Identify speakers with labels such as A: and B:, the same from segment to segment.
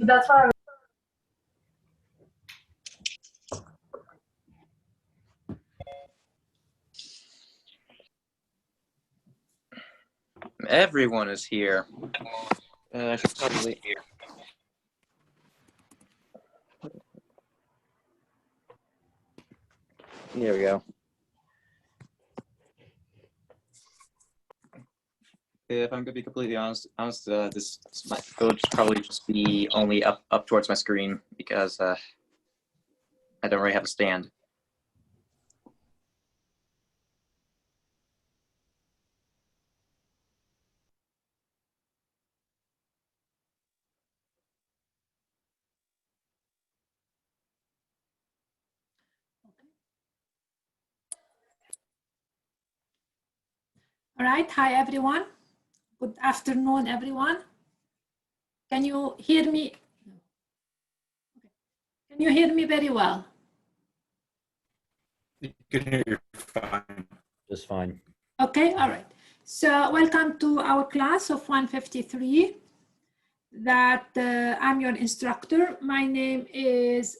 A: That's why
B: Everyone is here. I should probably. There we go. If I'm going to be completely honest, this will probably just be only up towards my screen because I don't really have a stand.
A: All right, hi everyone. Good afternoon, everyone. Can you hear me? Okay. Can you hear me very well?
C: You can hear you fine.
D: Just fine.
A: Okay, all right. So welcome to our class of 153 that I'm your instructor. My name is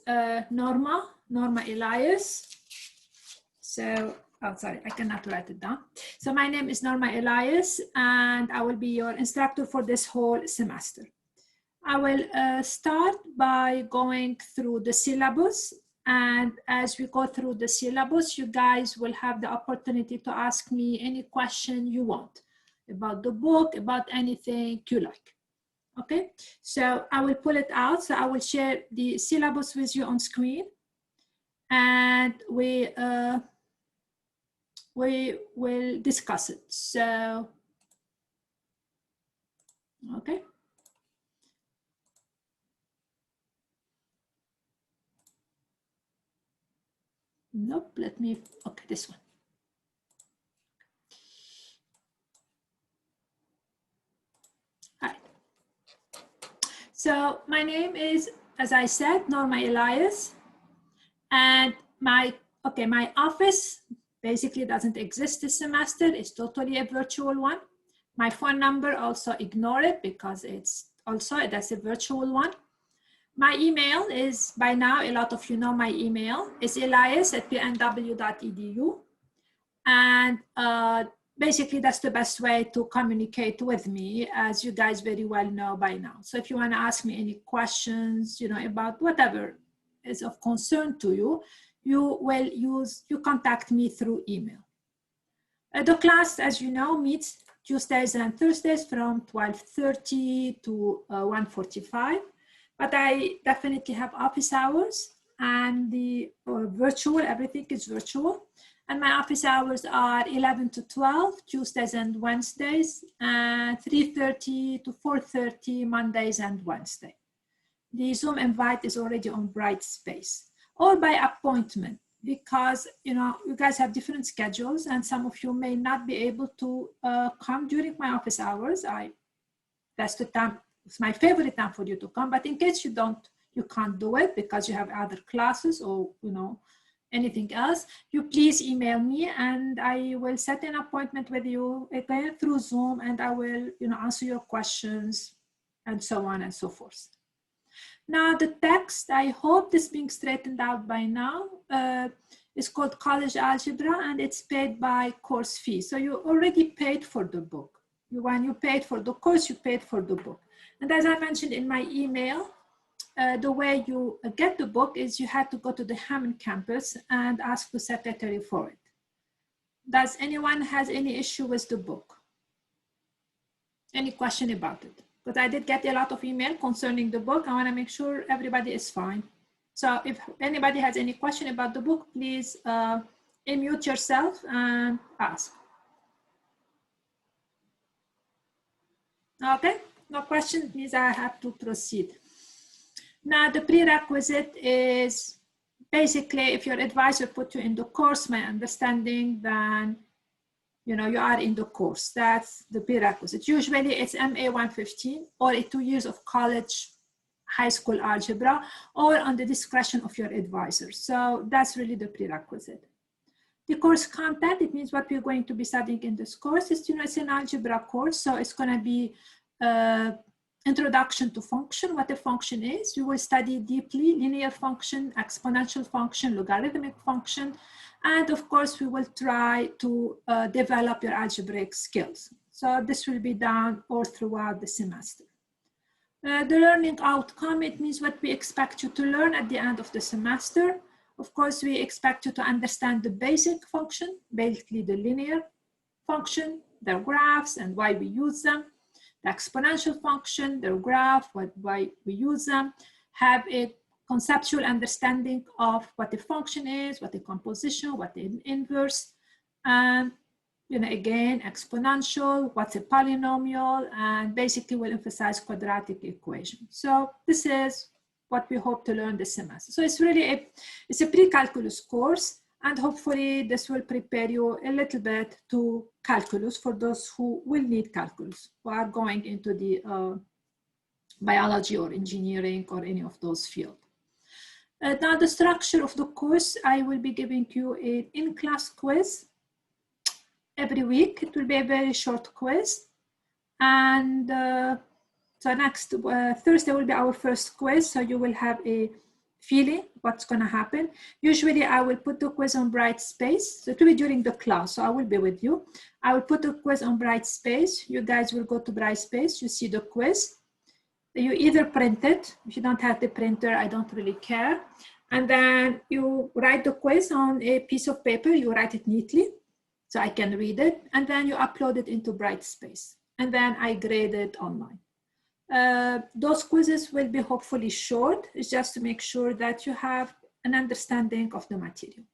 A: Norma Elias. So, oh, sorry, I cannot write it down. So my name is Norma Elias, and I will be your instructor for this whole semester. I will start by going through the syllabus. And as we go through the syllabus, you guys will have the opportunity to ask me any question you want about the book, about anything you like. Okay, so I will pull it out. So I will share the syllabus with you on screen. And we will discuss it. So, okay. Nope, let me, okay, this one. All right. So my name is, as I said, Norma Elias. And my office basically doesn't exist this semester. It's totally a virtual one. My phone number, also ignore it because that's a virtual one. My email is, by now, a lot of you know my email. It's elias@pnw.edu. And basically, that's the best way to communicate with me, as you guys very well know by now. So if you want to ask me any questions, about whatever is of concern to you, you contact me through email. The class, as you know, meets Tuesdays and Thursdays from 12:30 to 1:45. But I definitely have office hours and virtual, everything is virtual. And my office hours are 11 to 12, Tuesdays and Wednesdays, and 3:30 to 4:30, Mondays and Wednesdays. The Zoom invite is already on Brightspace, or by appointment, because you guys have different schedules and some of you may not be able to come during my office hours. That's the time. It's my favorite time for you to come, but in case you can't do it because you have other classes or anything else, you please email me and I will set an appointment with you again through Zoom, and I will answer your questions and so on and so forth. Now the text, I hope this being straightened out by now, is called College Algebra, and it's paid by course fee. So you already paid for the book. When you paid for the course, you paid for the book. And as I mentioned in my email, the way you get the book is you have to go to the Hammond campus and ask the secretary for it. Does anyone has any issue with the book? Any question about it? Because I did get a lot of email concerning the book. I want to make sure everybody is fine. So if anybody has any question about the book, please unmute yourself and ask. Okay, no question means I have to proceed. Now the prerequisite is basically, if your advisor put you in the course, my understanding, then you know you are in the course. That's the prerequisite. Usually it's MA153 or 2 years of college, high school algebra, or on the discretion of your advisor. So that's really the prerequisite. The course content, it means what we're going to be studying in this course is, you know, it's an algebra course, so it's going to be introduction to function, what a function is. We will study deeply linear function, exponential function, logarithmic function, and of course we will try to develop your algebraic skills. So this will be done all throughout the semester. The learning outcome, it means what we expect you to learn at the end of the semester. Of course, we expect you to understand the basic function, basically the linear function, their graphs and why we use them, the exponential function, their graph, why we use them, have a conceptual understanding of what a function is, what a composition, what an inverse, and you know, again, exponential, what's a polynomial, and basically we'll emphasize quadratic equation. So this is what we hope to learn this semester. So it's really it's a pre-calculus course, and hopefully this will prepare you a little bit to calculus for those who will need calculus, who are going into the biology or engineering or any of those fields. Now the structure of the course, I will be giving you an in-class quiz every week. It will be a very short quiz, and so next Thursday will be our first quiz, so you will have a feeling what's going to happen. Usually I will put the quiz on Brightspace, so it will be during the class, so I will be with you. I will put the quiz on Brightspace. You guys will go to Brightspace, you see the quiz. You either print it, if you don't have the printer, I don't really care. And then you write the quiz on a piece of paper, you write it neatly, so I can read it, and then you upload it into Brightspace, and then I grade it online. Those quizzes will be hopefully short. It's just to make sure that you have an understanding of the material.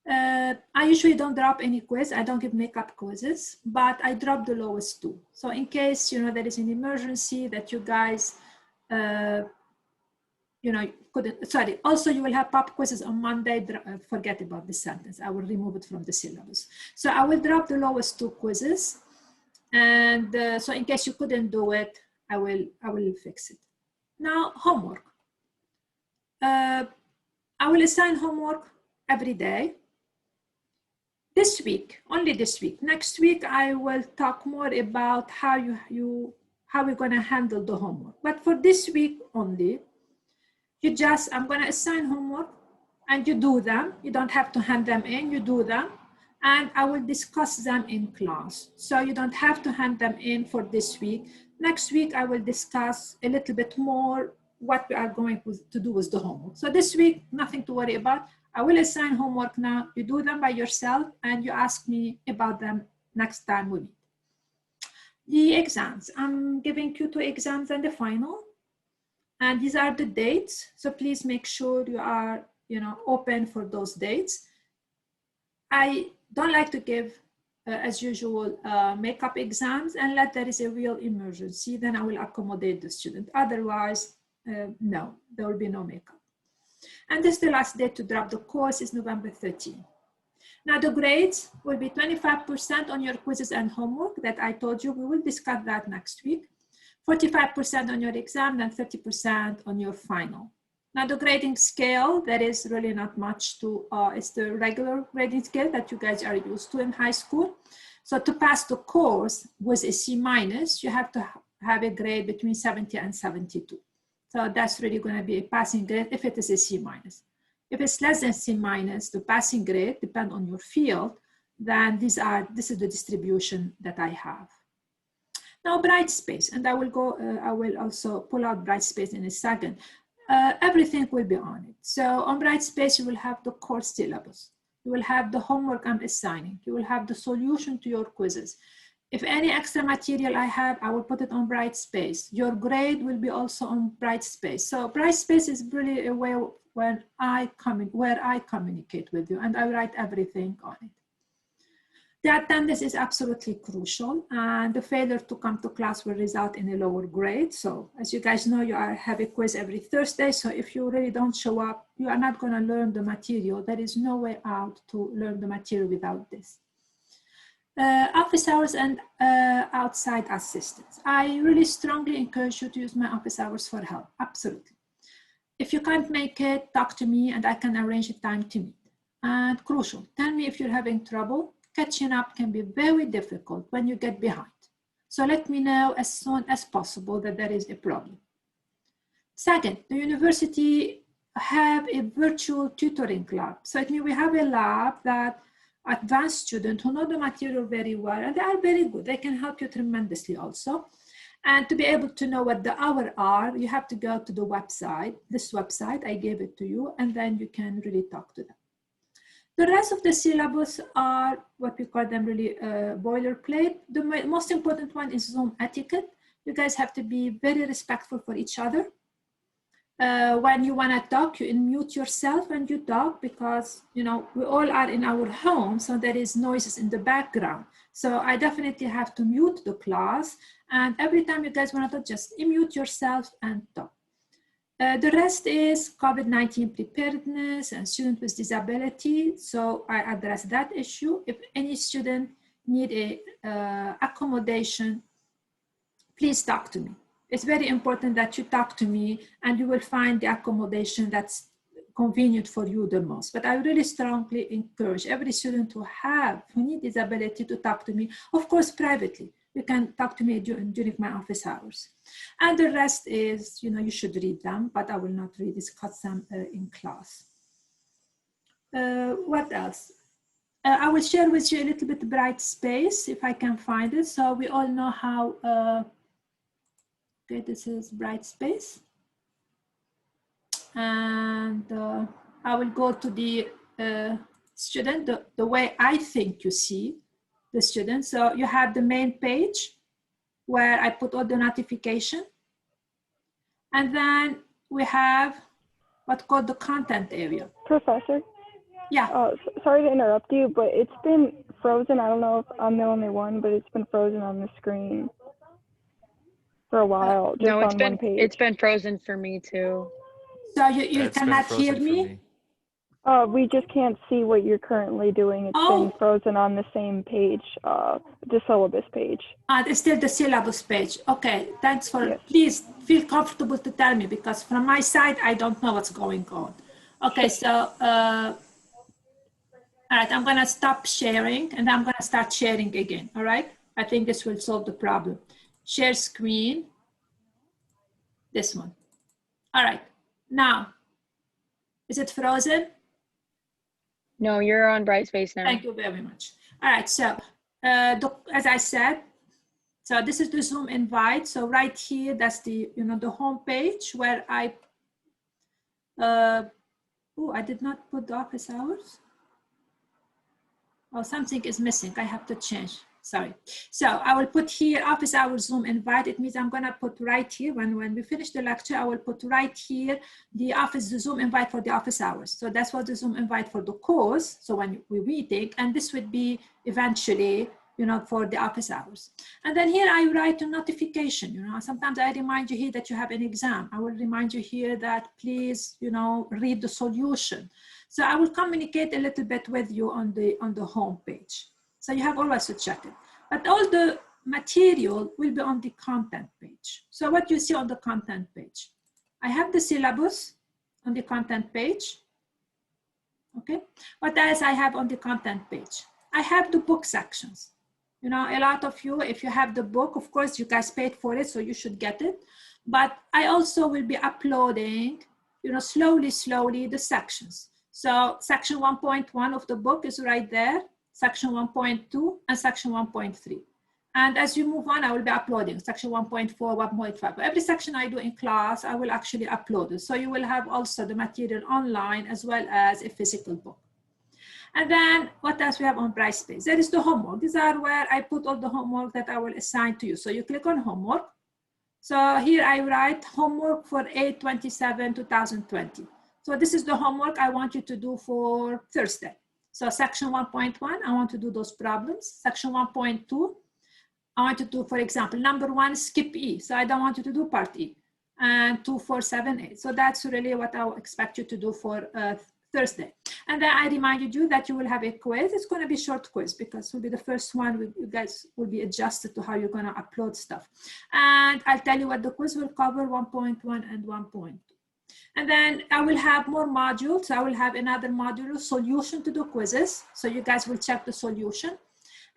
A: I usually don't drop any quiz. I don't give makeup quizzes, but I drop the lowest two. So in case, you know, there is an emergency that you guys, you know, couldn't, sorry, also you will have pop quizzes on Monday. Forget about this sentence. I will remove it from the syllabus. So I will drop the lowest two quizzes. And so in case you couldn't do it, I will fix it. Now, homework. I will assign homework every day. This week, only this week. Next week, I will talk more about how we're gonna handle the homework. But for this week only, I'm gonna assign homework and you do them. You don't have to hand them in, you do them. And I will discuss them in class. So you don't have to hand them in for this week. Next week, I will discuss a little bit more what we are going to do with the homework. So this week, nothing to worry about. I will assign homework now. You do them by yourself and you ask me about them next time we meet. The exams, I'm giving you 2 exams and the final. And these are the dates. So please make sure you are, you know, open for those dates. I don't like to give, as usual, makeup exams unless there is a real emergency, then I will accommodate the student. Otherwise, no, there will be no makeup. And this is the last date to drop the course is November 13. Now the grades will be 25% on your quizzes and homework that I told you. We will discuss that next week. 45% on your exam and 30% on your final. Now the grading scale, there is really not much to, it's the regular grading scale that you guys are used to in high school. So to pass the course with a C-, you have to have a grade between 70 and 72. So that's really going to be a passing grade if it is a C-. If it's less than C-, the passing grade depend on your field, then this is the distribution that I have. Now Brightspace, and I will also pull out Brightspace in a second. Everything will be on it. So on Brightspace, you will have the course syllabus. You will have the homework I'm assigning. You will have the solution to your quizzes. If any extra material I have, I will put it on Brightspace. Your grade will be also on Brightspace. So Brightspace is really a way where I communicate with you and I write everything on it. The attendance is absolutely crucial, and the failure to come to class will result in a lower grade. So as you guys know, you have a quiz every Thursday. So if you really don't show up, you are not going to learn the material. There is no way out to learn the material without this. Office hours and outside assistance. I really strongly encourage you to use my office hours for help. Absolutely. If you can't make it, talk to me and I can arrange a time to meet. And crucial, tell me if you're having trouble. Catching up can be very difficult when you get behind. So let me know as soon as possible that there is a problem. Second, the university have a virtual tutoring lab. So it means we have a lab that advanced students who know the material very well, and they are very good. They can help you tremendously also. And to be able to know what the hours are, you have to go to the website, this website, I gave it to you, and then you can really talk to them. The rest of the syllabus are what we call them really boilerplate. The most important one is Zoom etiquette. You guys have to be very respectful for each other. When you want to talk, you unmute yourself when you talk because, you know, we all are in our home, so there is noises in the background. So I definitely have to mute the class. And every time you guys want to talk, just unmute yourself and talk. The rest is COVID-19 preparedness and students with disability. So I address that issue. If any student need a accommodation, please talk to me. It's very important that you talk to me and you will find the accommodation that's convenient for you the most. But I really strongly encourage every student who need disability to talk to me, of course, privately. You can talk to me during my office hours. And the rest is, you know, you should read them, but I will not really discuss them in class. What else? I will share with you a little bit bright space, if I can find it. So we all know how, okay, this is bright space. And I will go to the student, the way I think you see the student. So you have the main page where I put all the notification. And then we have what's called the content area.
D: Professor?
A: Yeah.
D: Sorry to interrupt you, but it's been frozen. I don't know if I'm the only one, but it's been frozen on the screen for a while. Just
E: No,
D: on one page.
E: it's been frozen for me too.
A: So you cannot hear me?
D: We just can't see what you're currently doing. It's been frozen on the same page, the syllabus page.
A: It's still the syllabus page. Okay, thanks for,
D: yes.
A: Please feel comfortable to tell me because from my side, I don't know what's going on. Okay, so, all right, I'm gonna stop sharing and I'm gonna start sharing again, all right? I think this will solve the problem. Share screen, this one. All right, now, is it frozen?
E: No, you're on Brightspace now.
A: Thank you very much. All right, so as I said, so this is the Zoom invite. So right here, that's the, you know, the home page where I did not put the office hours. Oh, something is missing. I have to change. Sorry. So I will put here office hours Zoom invite. It means I'm going to put right here when we finish the lecture, I will put right here the Zoom invite for the office hours. So that's what the Zoom invite for the course. So when we're meeting, and this would be eventually, you know, for the office hours. And then here I write a notification, you know, sometimes I remind you here that you have an exam. I will remind you here that please, you know, read the solution. So I will communicate a little bit with you on the home page. So you have always to check it. But all the material will be on the content page. So what you see on the content page, I have the syllabus on the content page. Okay. What else I have on the content page? I have the book sections. You know, a lot of you, if you have the book, of course, you guys paid for it, so you should get it. But I also will be uploading, you know, slowly the sections. So section 1.1 of the book is right there. Section 1.2 and section 1.3. And as you move on, I will be uploading section 1.4, 1.5. Every section I do in class, I will actually upload it. So you will have also the material online as well as a physical book. And then what else we have on Brightspace? There is the homework. These are where I put all the homework that I will assign to you. So you click on homework. So here I write homework for 8/27/2020. So this is the homework I want you to do for Thursday. So section 1.1, I want to do those problems. Section 1.2, I want to do, for example, number 1, skip E. So I don't want you to do part E. And 2, 4, 7, 8. So that's really what I will expect you to do for Thursday. And then I reminded you that you will have a quiz. It's going to be a short quiz because it will be the first one. You guys will be adjusted to how you're going to upload stuff. And I'll tell you what the quiz will cover, 1.1 and 1.2. And then I will have more modules. I will have another module, solution to the quizzes. So you guys will check the solution.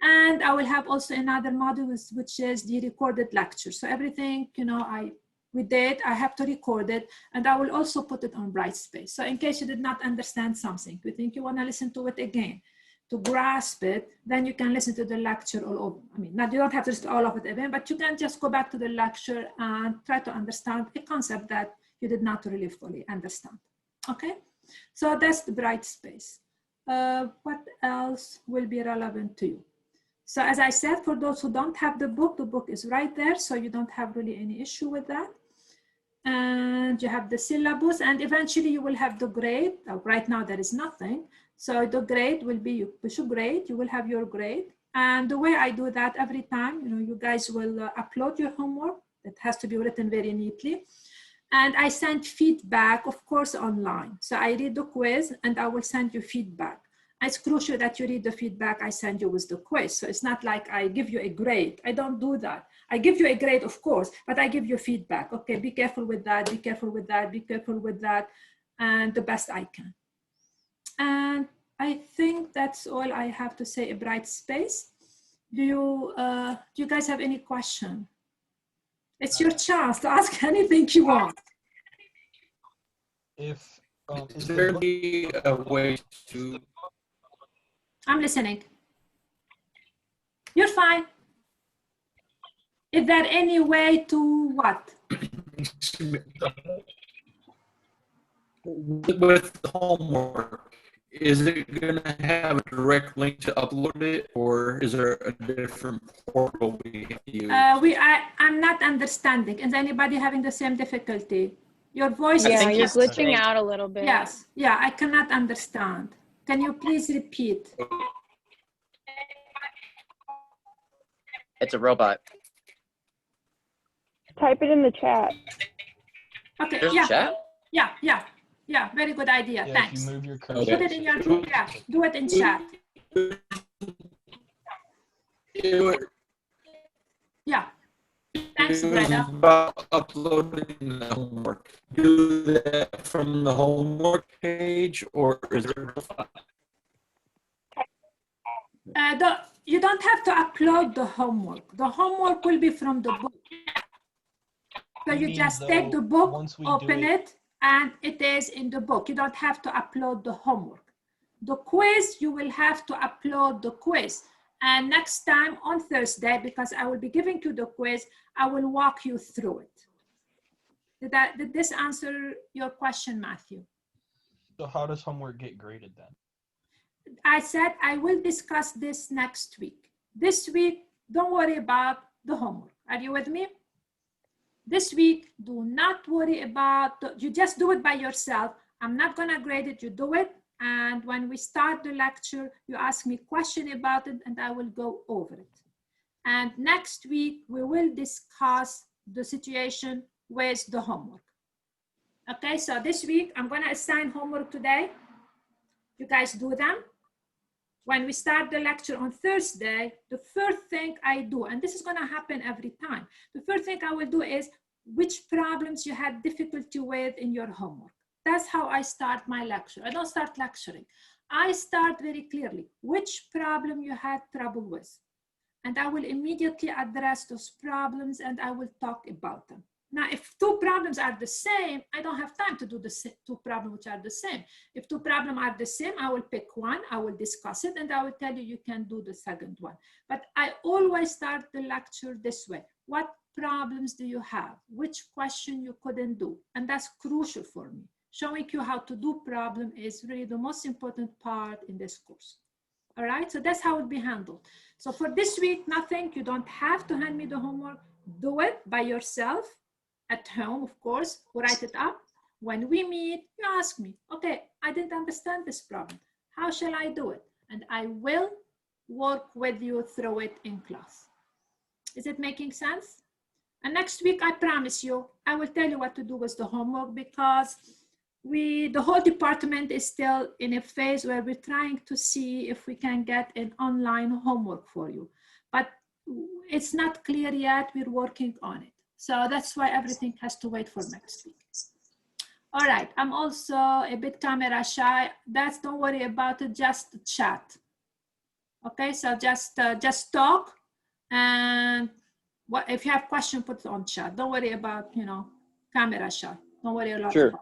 A: And I will have also another module, which is the recorded lecture. So everything, you know, we did, I have to record it, and I will also put it on Brightspace. So in case you did not understand something, you think you want to listen to it again, to grasp it, then you can listen to the lecture all over. I mean, not, you don't have to listen to all of it again, but you can just go back to the lecture and try to understand a concept that you did not really fully understand. Okay, so that's the Brightspace. What else will be relevant to you? So as I said, for those who don't have the book is right there, so you don't have really any issue with that. And you have the syllabus, and eventually you will have the grade. Right now there is nothing. So the grade will be, you push a grade, you will have your grade. And the way I do that every time, you know, you guys will upload your homework. It has to be written very neatly. And I send feedback, of course, online. So I read the quiz and I will send you feedback. It's crucial that you read the feedback I send you with the quiz. So it's not like I give you a grade. I don't do that. I give you a grade, of course, but I give you feedback. Okay, be careful with that, be careful with that, be careful with that, and the best I can. And I think that's all I have to say about Brightspace. Do you guys have any question? It's your chance to ask anything you want.
C: If is there be a way to?
A: I'm listening. You're fine. Is there any way to what?
C: With homework, is it going to have a direct link to upload it, or is there a different portal we have to use?
A: I'm not understanding. Is anybody having the same difficulty? Your voice
E: Yeah,
A: is
E: you're
A: just,
E: glitching out a little bit.
A: yes, yeah, I cannot understand. Can you please repeat?
B: It's a robot.
D: Type it in the chat.
A: Okay,
B: There's
A: yeah,
B: a chat?
A: Yeah, very good idea,
C: Yeah,
A: thanks.
C: if you move your
A: Put
C: cursor.
A: it in your, yeah, do it in chat. Yeah, thanks, Greta.
C: About uploading the homework. Do that from the homework page, or is there
A: You don't have to upload the homework. The homework will be from the book. So you just take the book, open it, and it is in the book. You don't have to upload the homework. The quiz, you will have to upload the quiz. And next time on Thursday, because I will be giving you the quiz, I will walk you through it. Did this answer your question, Matthew?
C: So how does homework get graded then?
A: I said I will discuss this next week. This week, don't worry about the homework. Are you with me? This week, do not worry about, you just do it by yourself. I'm not gonna grade it, you do it. And when we start the lecture, you ask me a question about it and I will go over it. And next week, we will discuss the situation with the homework. Okay, so this week, I'm gonna assign homework today. You guys do them. When we start the lecture on Thursday, the first thing I do, and this is gonna happen every time, the first thing I will do is which problems you had difficulty with in your homework. That's how I start my lecture. I don't start lecturing. I start very clearly, which problem you had trouble with. And I will immediately address those problems and I will talk about them. Now, if two problems are the same, I don't have time to do the two problems which are the same. If two problems are the same, I will pick one, I will discuss it, and I will tell you, you can do the second one. But I always start the lecture this way. What problems do you have? Which question you couldn't do? And that's crucial for me. Showing you how to do problem is really the most important part in this course. All right, so that's how it will be handled. So for this week, nothing, you don't have to hand me the homework. Do it by yourself. At home, of course, write it up. When we meet, you ask me, okay, I didn't understand this problem. How shall I do it? And I will work with you through it in class. Is it making sense? And next week, I promise you, I will tell you what to do with the homework, because the whole department is still in a phase where we're trying to see if we can get an online homework for you. But it's not clear yet. We're working on it. So that's why everything has to wait for next week. All right, I'm also a bit camera shy. Don't worry about it, just chat. Okay, so just talk, and if you have questions, put it on chat. Don't worry about, camera shy. Don't worry a lot.
B: Sure.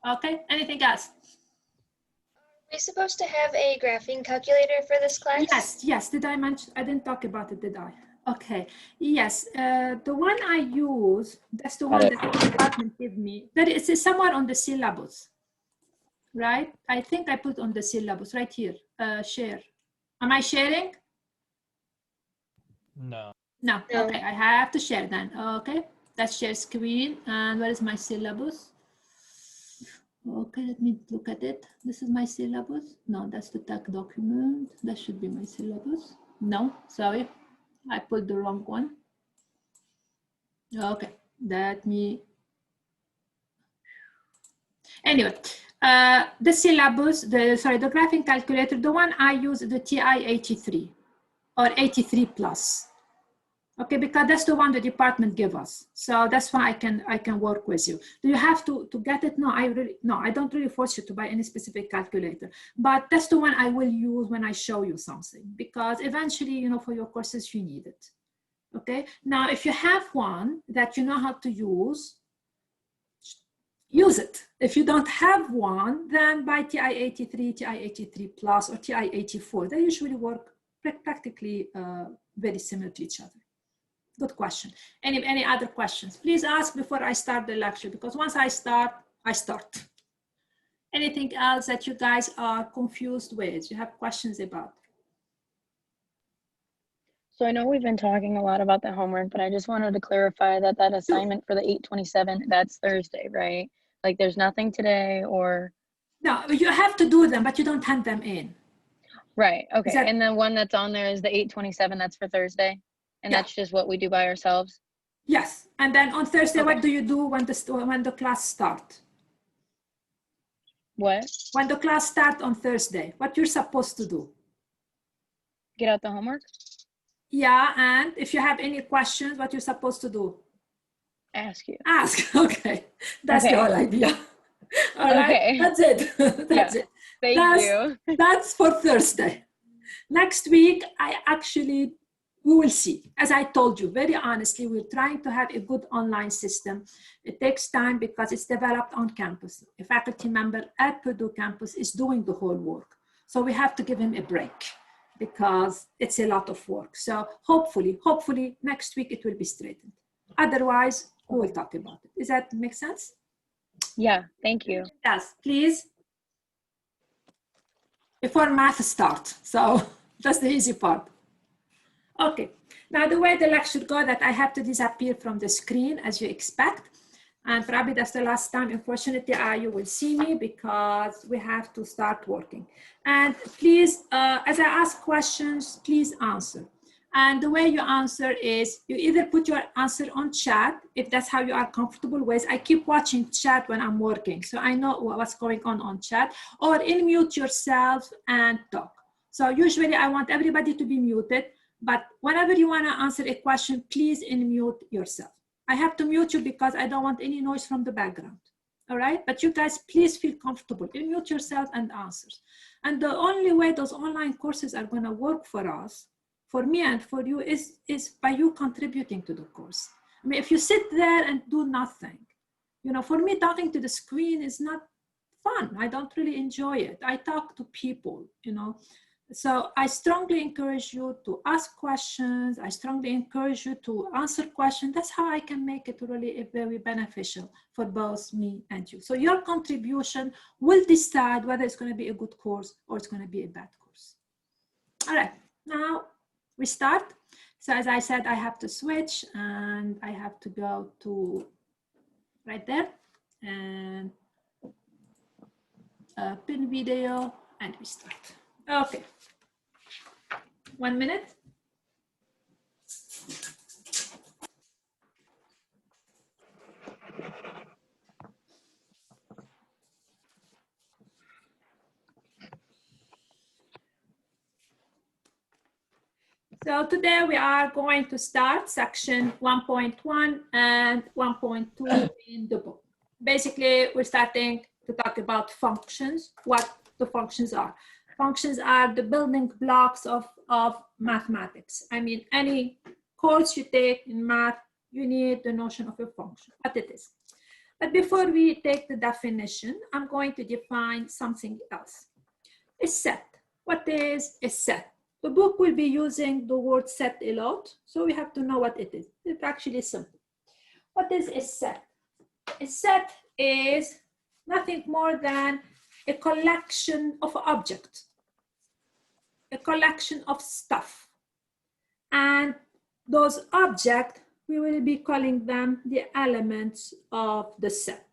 A: Okay, anything else?
F: Are we supposed to have a graphing calculator for this class?
A: Yes. Did I mention? I didn't talk about it, did I? Okay. Yes. The one I use, that's the one that the department gave me. That is somewhere on the syllabus, right? I think I put on the syllabus right here. Share. Am I sharing?
G: No.
A: No.
F: No.
A: Okay. I have to share then. Okay. Let's share screen. And where is my syllabus? Okay, let me look at it. This is my syllabus. No, that's the tag document. That should be my syllabus. No, sorry. I put the wrong one. Okay, anyway, the syllabus, the graphing calculator, the one I use, the TI-83 or 83 plus. Okay, because that's the one the department gave us. So that's why I can work with you. Do you have to get it? No, I don't really force you to buy any specific calculator, but that's the one I will use when I show you something, because eventually, for your courses, you need it. Okay, now if you have one that you know how to use it. If you don't have one, then buy TI-83, TI-83 plus, or TI-84. They usually work practically very similar to each other. Good question. Any other questions? Please ask before I start the lecture, because once I start, I start. Anything else that you guys are confused with, you have questions about?
E: So I know we've been talking a lot about the homework, but I just wanted to clarify that assignment for the 827, that's Thursday, right? Like there's nothing today or?
A: No, you have to do them, but you don't hand them in.
E: Right, okay. And the one that's on there is the 827, that's for Thursday? And
A: yeah.
E: That's just what we do by ourselves?
A: Yes, and then on Thursday,
E: okay.
A: What do you do when the class starts?
E: What?
A: When the class starts on Thursday, what you're supposed to do?
E: Get out the homework?
A: Yeah, and if you have any questions, what you're supposed to do?
E: Ask you.
A: Ask, okay. That's the whole idea. All right,
E: okay.
A: That's it. That's it.
E: Thank you.
A: That's for Thursday. Next week, we will see. As I told you, very honestly, we're trying to have a good online system. It takes time because it's developed on campus. A faculty member at Purdue campus is doing the whole work. So we have to give him a break because it's a lot of work. So hopefully next week it will be straightened. Otherwise, we will talk about it. Does that make sense?
E: Yeah, thank you.
A: Yes, please. Before math starts. So that's the easy part. Okay, now the way the lecture goes, that I have to disappear from the screen as you expect. And probably that's the last time, unfortunately, you will see me because we have to start working. And please, as I ask questions, please answer. And the way you answer is you either put your answer on chat, if that's how you are comfortable with. I keep watching chat when I'm working, so I know what's going on chat, or unmute yourself and talk. So usually I want everybody to be muted, but whenever you want to answer a question, please unmute yourself. I have to mute you because I don't want any noise from the background. All right, but you guys, please feel comfortable. Unmute yourself and answer. And the only way those online courses are going to work for us, for me and for you, is by you contributing to the course. I mean, if you sit there and do nothing, for me, talking to the screen is not fun. I don't really enjoy it. I talk to people, So I strongly encourage you to ask questions. I strongly encourage you to answer questions. That's how I can make it really very beneficial for both me and you. So your contribution will decide whether it's going to be a good course or it's going to be a bad course. All right, now we start. So as I said, I have to switch and I have to go to right there and pin video and we start. Okay. 1 minute. So today we are going to start section 1.1 and 1.2 in the book. Basically, we're starting to talk about functions, what the functions are. Functions are the building blocks of mathematics. I mean, any course you take in math, you need the notion of a function, what it is. But before we take the definition, I'm going to define something else. A set. What is a set? The book will be using the word set a lot, so we have to know what it is. It's actually simple. What is a set? A set is nothing more than a collection of objects, a collection of stuff. And those objects, we will be calling them the elements of the set.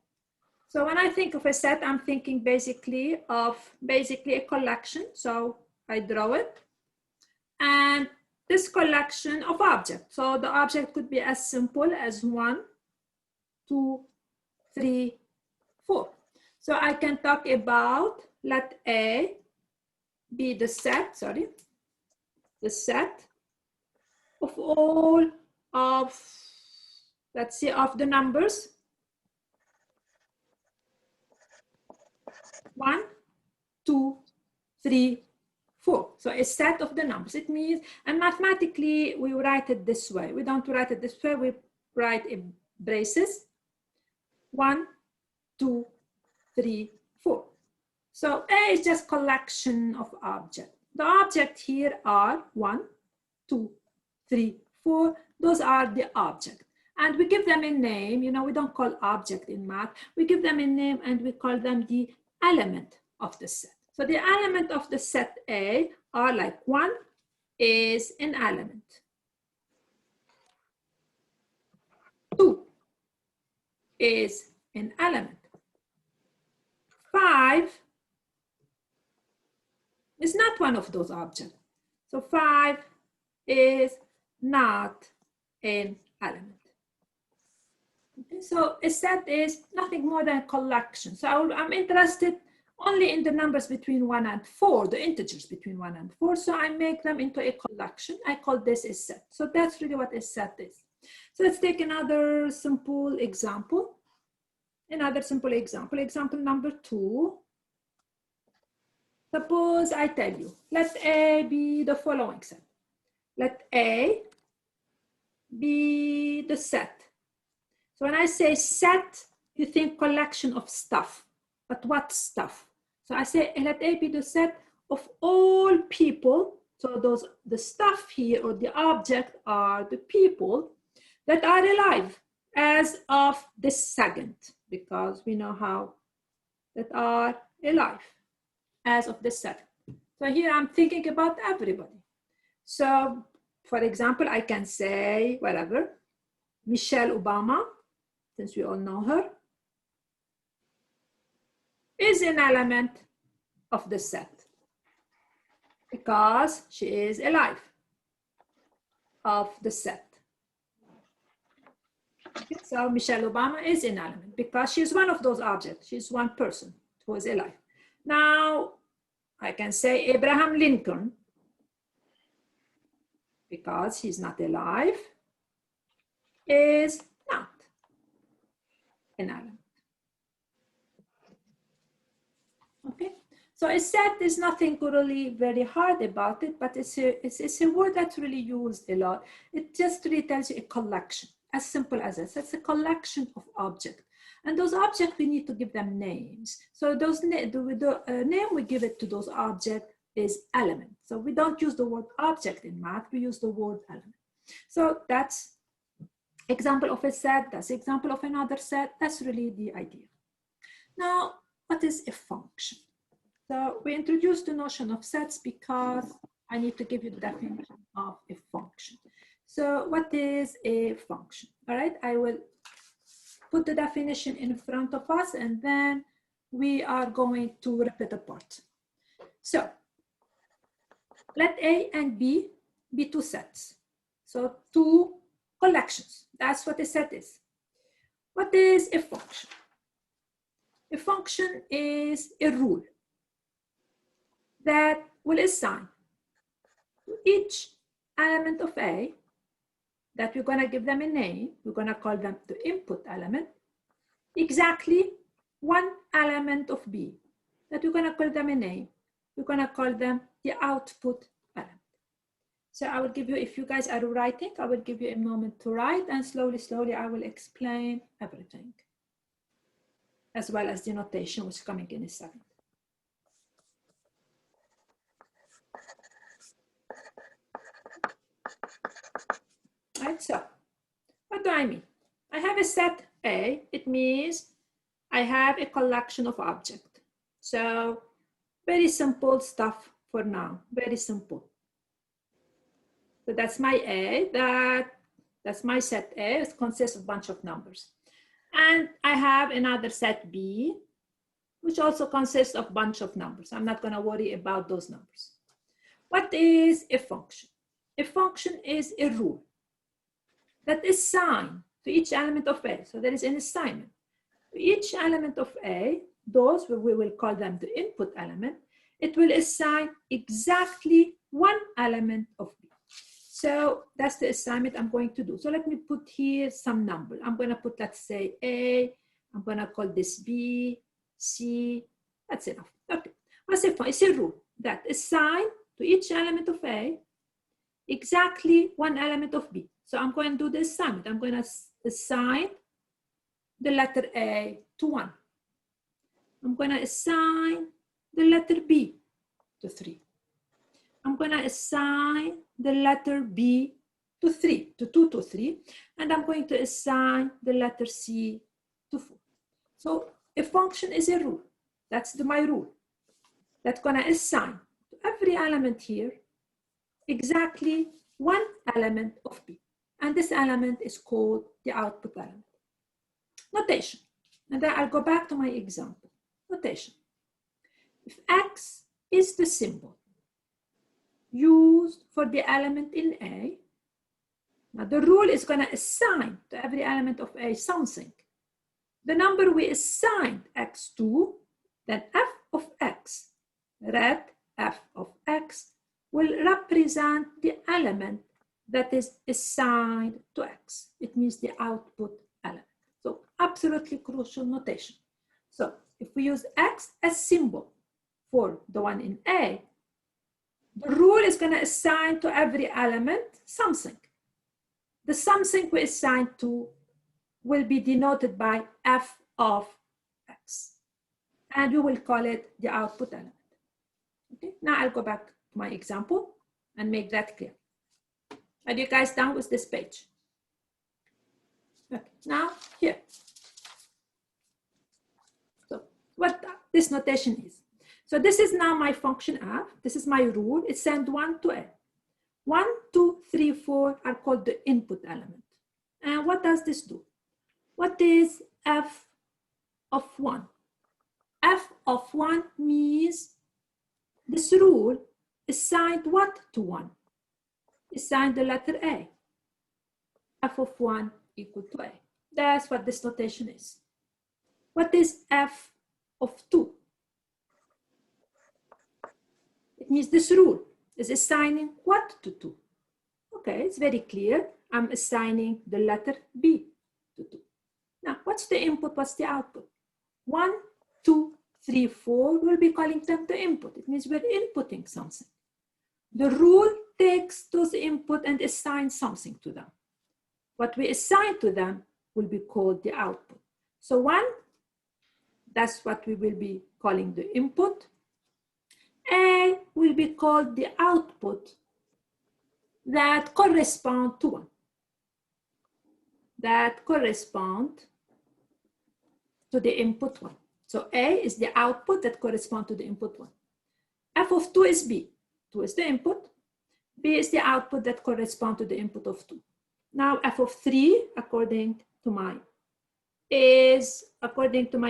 A: So when I think of a set, I'm thinking basically of a collection. So I draw it. And this collection of objects. So the object could be as simple as 1, 2, 3, 4. So I can talk about, let A be the set of all of, let's see, of the numbers 1, 2, 3, 4. So a set of the numbers. It means, and mathematically, we write it this way. We don't write it this way. We write in braces. 1, 2, 3, 4. So A is just collection of objects. The objects here are 1, 2, 3, 4. Those are the objects. And we give them a name. You know, we don't call object in math. We give them a name and we call them the element of the set. So the element of the set A are like 1 is an element. 2 is an element. 5 is not one of those objects. So 5 is not an element. Okay, so a set is nothing more than a collection. So I'm interested only in the numbers between 1 and 4, the integers between 1 and 4. So I make them into a collection. I call this a set. So that's really what a set is. So let's take another simple example. Example number 2. Suppose I tell you, let A be the following set. Let A be the set. So when I say set, you think collection of stuff. But what stuff? So I say, let A be the set of all people. So the stuff here or the object are the people that are alive as of this second, because we know how that are alive as of this second. So here I'm thinking about everybody. So for example, I can say whatever, Michelle Obama, since we all know her, is an element of the set because she is alive of the set. Okay, so Michelle Obama is an element because she's one of those objects. She's one person who is alive. Now, I can say Abraham Lincoln because he's not alive is not an element. Okay, so a set is nothing really very hard about it, but it's a word that's really used a lot. It just really tells you a collection, as simple as this. It's a collection of objects. And those objects, we need to give them names. So those the name we give it to those objects is element. So we don't use the word object in math, we use the word element. So that's example of a set, that's example of another set. That's really the idea. Now, what is a function? So we introduced the notion of sets because I need to give you the definition of a function. So what is a function? All right, I will put the definition in front of us and then we are going to rip it apart. So let A and B be two sets. So two collections. That's what a set is. What is a function? A function is a rule that will assign to each element of A that we're going to give them a name. We're going to call them the input element. Exactly one element of B that we're going to call them a name. We're going to call them the output element. So I will give you, if you guys are writing, I will give you a moment to write, and slowly, slowly, I will explain everything, as well as the notation, which is coming in a second. Right, so what do I mean? I have a set A. It means I have a collection of objects. So very simple stuff for now, very simple. So that's my A, that's my set A. It consists of a bunch of numbers. And I have another set B, which also consists of a bunch of numbers. I'm not going to worry about those numbers. What is a function? A function is a rule that is assigned to each element of A. So there is an assignment. To each element of A, those we will call them the input element, it will assign exactly one element of B. So that's the assignment I'm going to do. So let me put here some number. I'm going to put, let's say, A. I'm going to call this B, C. That's enough. Okay. What's a function? It's a rule that assign to each element of A exactly one element of B. So I'm going to do the assignment. I'm going to assign the letter A to 1. I'm going to assign the letter B to 3. I'm going to assign the letter B to 3, to 2 to 3, and I'm going to assign the letter C to 4. So a function is a rule. That's my rule. That's going to assign to every element here exactly one element of B. And this element is called the output element. Notation. And then I'll go back to my example. Notation. If X is the symbol used for the element in A, now the rule is going to assign to every element of A something. The number we assigned X to, then F of X, red F of X, will represent the element that is assigned to X. It means the output element. So absolutely crucial notation. So if we use X as symbol for the one in A, the rule is going to assign to every element something. The something we assign to will be denoted by F of X. And we will call it the output element. Okay, now I'll go back to my example and make that clear. Are you guys done with this page? Okay, now here. So what this notation is. So this is now my function F. This is my rule. It sends 1 to A. 1, 2, 3, 4 are called the input element. And what does this do? What is F of 1? F of 1 means this rule assigned what to 1? Assigned the letter A. F of 1 equal to A. That's what this notation is. What is F of 2? It means this rule is assigning what to 2? Okay, it's very clear. I'm assigning the letter B to 2. Now, what's the input? What's the output? 1, 2, 3, 4, we'll be calling them the input. It means we're inputting something. The rule takes those input and assigns something to them. What we assign to them will be called the output. So 1, that's what we will be calling the input. A will be called the output that correspond to 1. That correspond to the input 1. So A is the output that correspond to the input 1. F of 2 is B. 2 is the input. B is the output that correspond to the input of 2. Now F of 3, according to my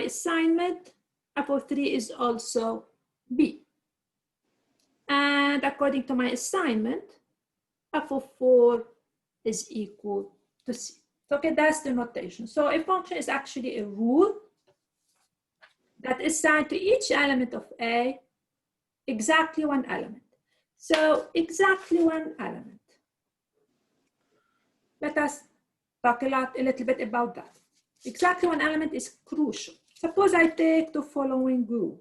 A: assignment, F of 3 is also B. And according to my assignment, f of 4 is equal to c. Okay, that's the notation. So a function is actually a rule that is assigned to each element of A exactly one element. So exactly one element. Let us talk a little bit about that. Exactly one element is crucial. Suppose I take the following rule.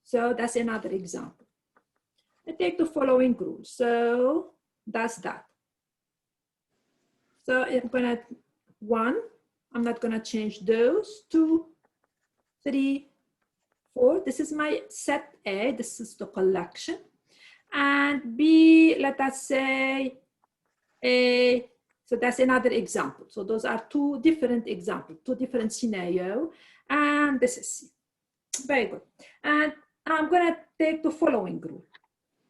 A: So that's another example. I take the following rule. So that's that. So I'm gonna 1, I'm not gonna change those, 2, 3, 4. This is my set A, this is the collection. And B, let us say A, so that's another example. So those are 2 different examples, 2 different scenarios. And this is C. Very good. And I'm gonna take the following rule.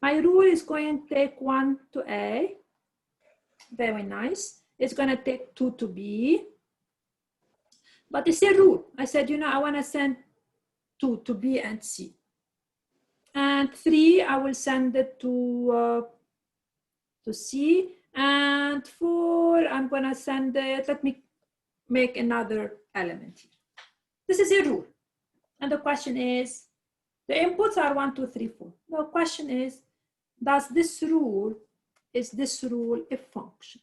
A: My rule is going to take 1 to A. Very nice. It's going to take 2 to B. But it's a rule. I said, you know, I want to send 2 to B and C. And 3, I will send it to C. And 4, I'm going to send it. Let me make another element here. This is a rule. And the question is, the inputs are 1, 2, 3, 4. The question is, does this rule, is this rule a function?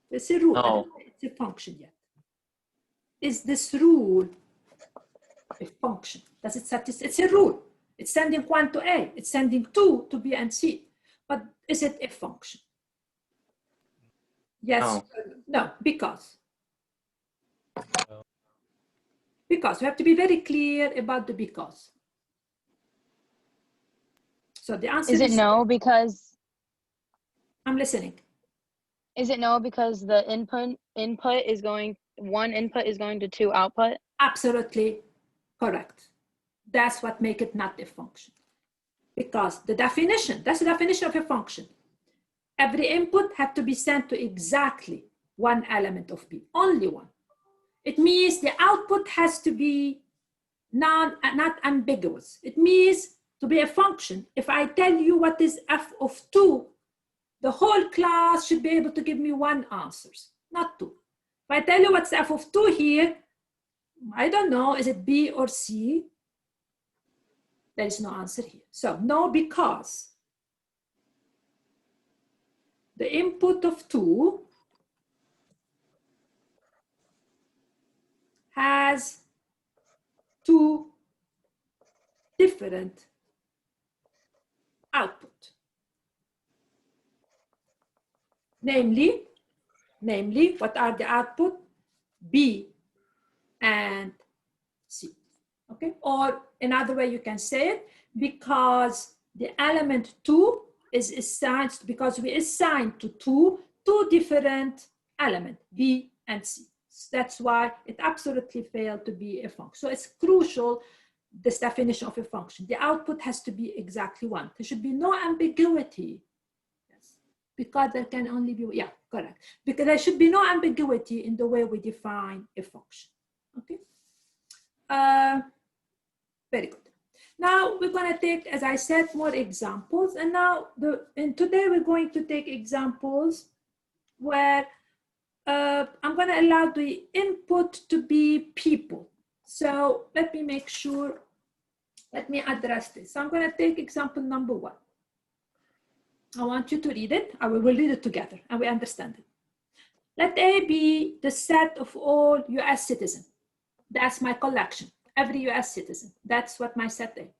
A: It's a rule.
B: No.
A: I don't know if it's a function yet. Is this rule a function? Does it satisfy? It's a rule. It's sending 1 to A. It's sending 2 to B and C. But is it a function? Yes.
B: No.
A: No, because. Because we have to be very clear about the because. So the answer
E: Is it no because
A: I'm listening.
E: is it no because the input is going, one input is going to 2 output?
A: Absolutely correct. That's what makes it not a function. Because the definition, that's the definition of a function. Every input has to be sent to exactly one element of B, only one. It means the output has to be not ambiguous. It means to be a function. If I tell you what is f of 2, the whole class should be able to give me 1 answer, not 2. If I tell you what's f of 2 here, I don't know, is it B or C? There is no answer here. So no, because the input of 2 has 2 different output. Namely, what are the output? B and C. Okay, or another way you can say it, because the element 2 is assigned, because we assigned to 2 different elements, B and C. That's why it absolutely failed to be a function. So it's crucial, this definition of a function. The output has to be exactly 1. There should be no ambiguity. Yes. Because there can only be, yeah, correct. Because there should be no ambiguity in the way we define a function. Okay. Very good. Now we're going to take, as I said, more examples. And now, today we're going to take examples where I'm going to allow the input to be people. So let me make sure, let me address this. So I'm going to take example number 1. I want you to read it. We'll read it together and we understand it. Let A be the set of all US citizens. That's my collection. Every US citizen. That's what my set is.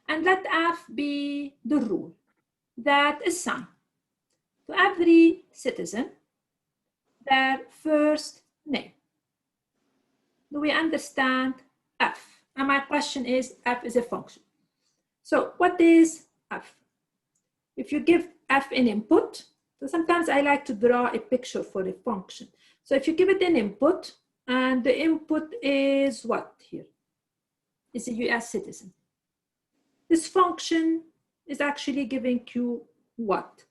A: And let F be the rule that assigns to every citizen their first name. Do we understand F? And my question is, F is a function. So what is F? If you give F an input, so sometimes I like to draw a picture for a function. So if you give it an input, and the input is what here? It's a US citizen. This function is actually giving you what?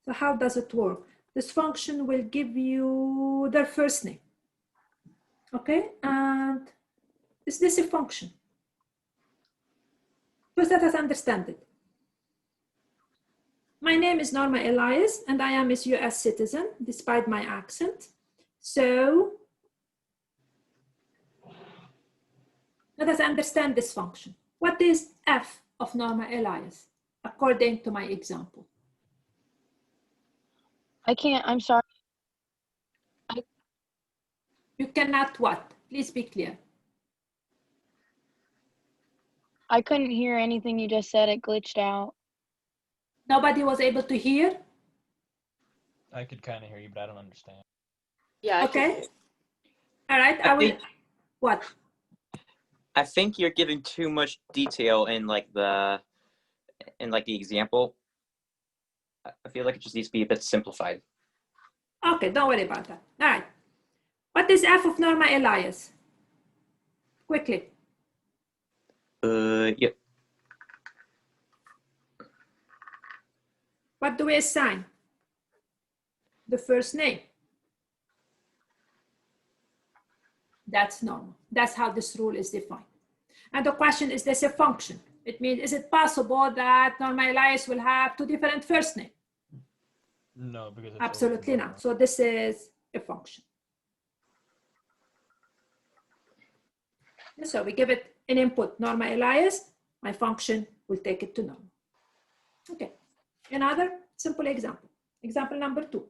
A: So how does it work? This function will give you their first name. Okay, and is this a function? First, let us understand it. My name is Norma Elias, and I am a US citizen, despite my accent. So let us understand this function. What is f of Norma Elias, according to my example?
E: I can't, I'm sorry.
A: You cannot what? Please be clear.
E: I couldn't hear anything you just said. It glitched out.
A: Nobody was able to hear?
G: I could kind of hear you, but I don't understand.
H: Yeah.
A: Okay. All right, I will. What?
B: I think you're giving too much detail in the example. I feel like it just needs to be a bit simplified.
A: Okay, don't worry about that. All right. What is f of Norma Elias? Quickly.
B: Yep.
A: What do we assign? The first name. That's normal. That's how this rule is defined. And the question is this a function? It means, is it possible that Norma Elias will have two different first names?
G: No, because it's
A: Absolutely not. So this is a function. So we give it an input, Norma Elias, my function will take it to normal. Okay, another simple example. Example number 2.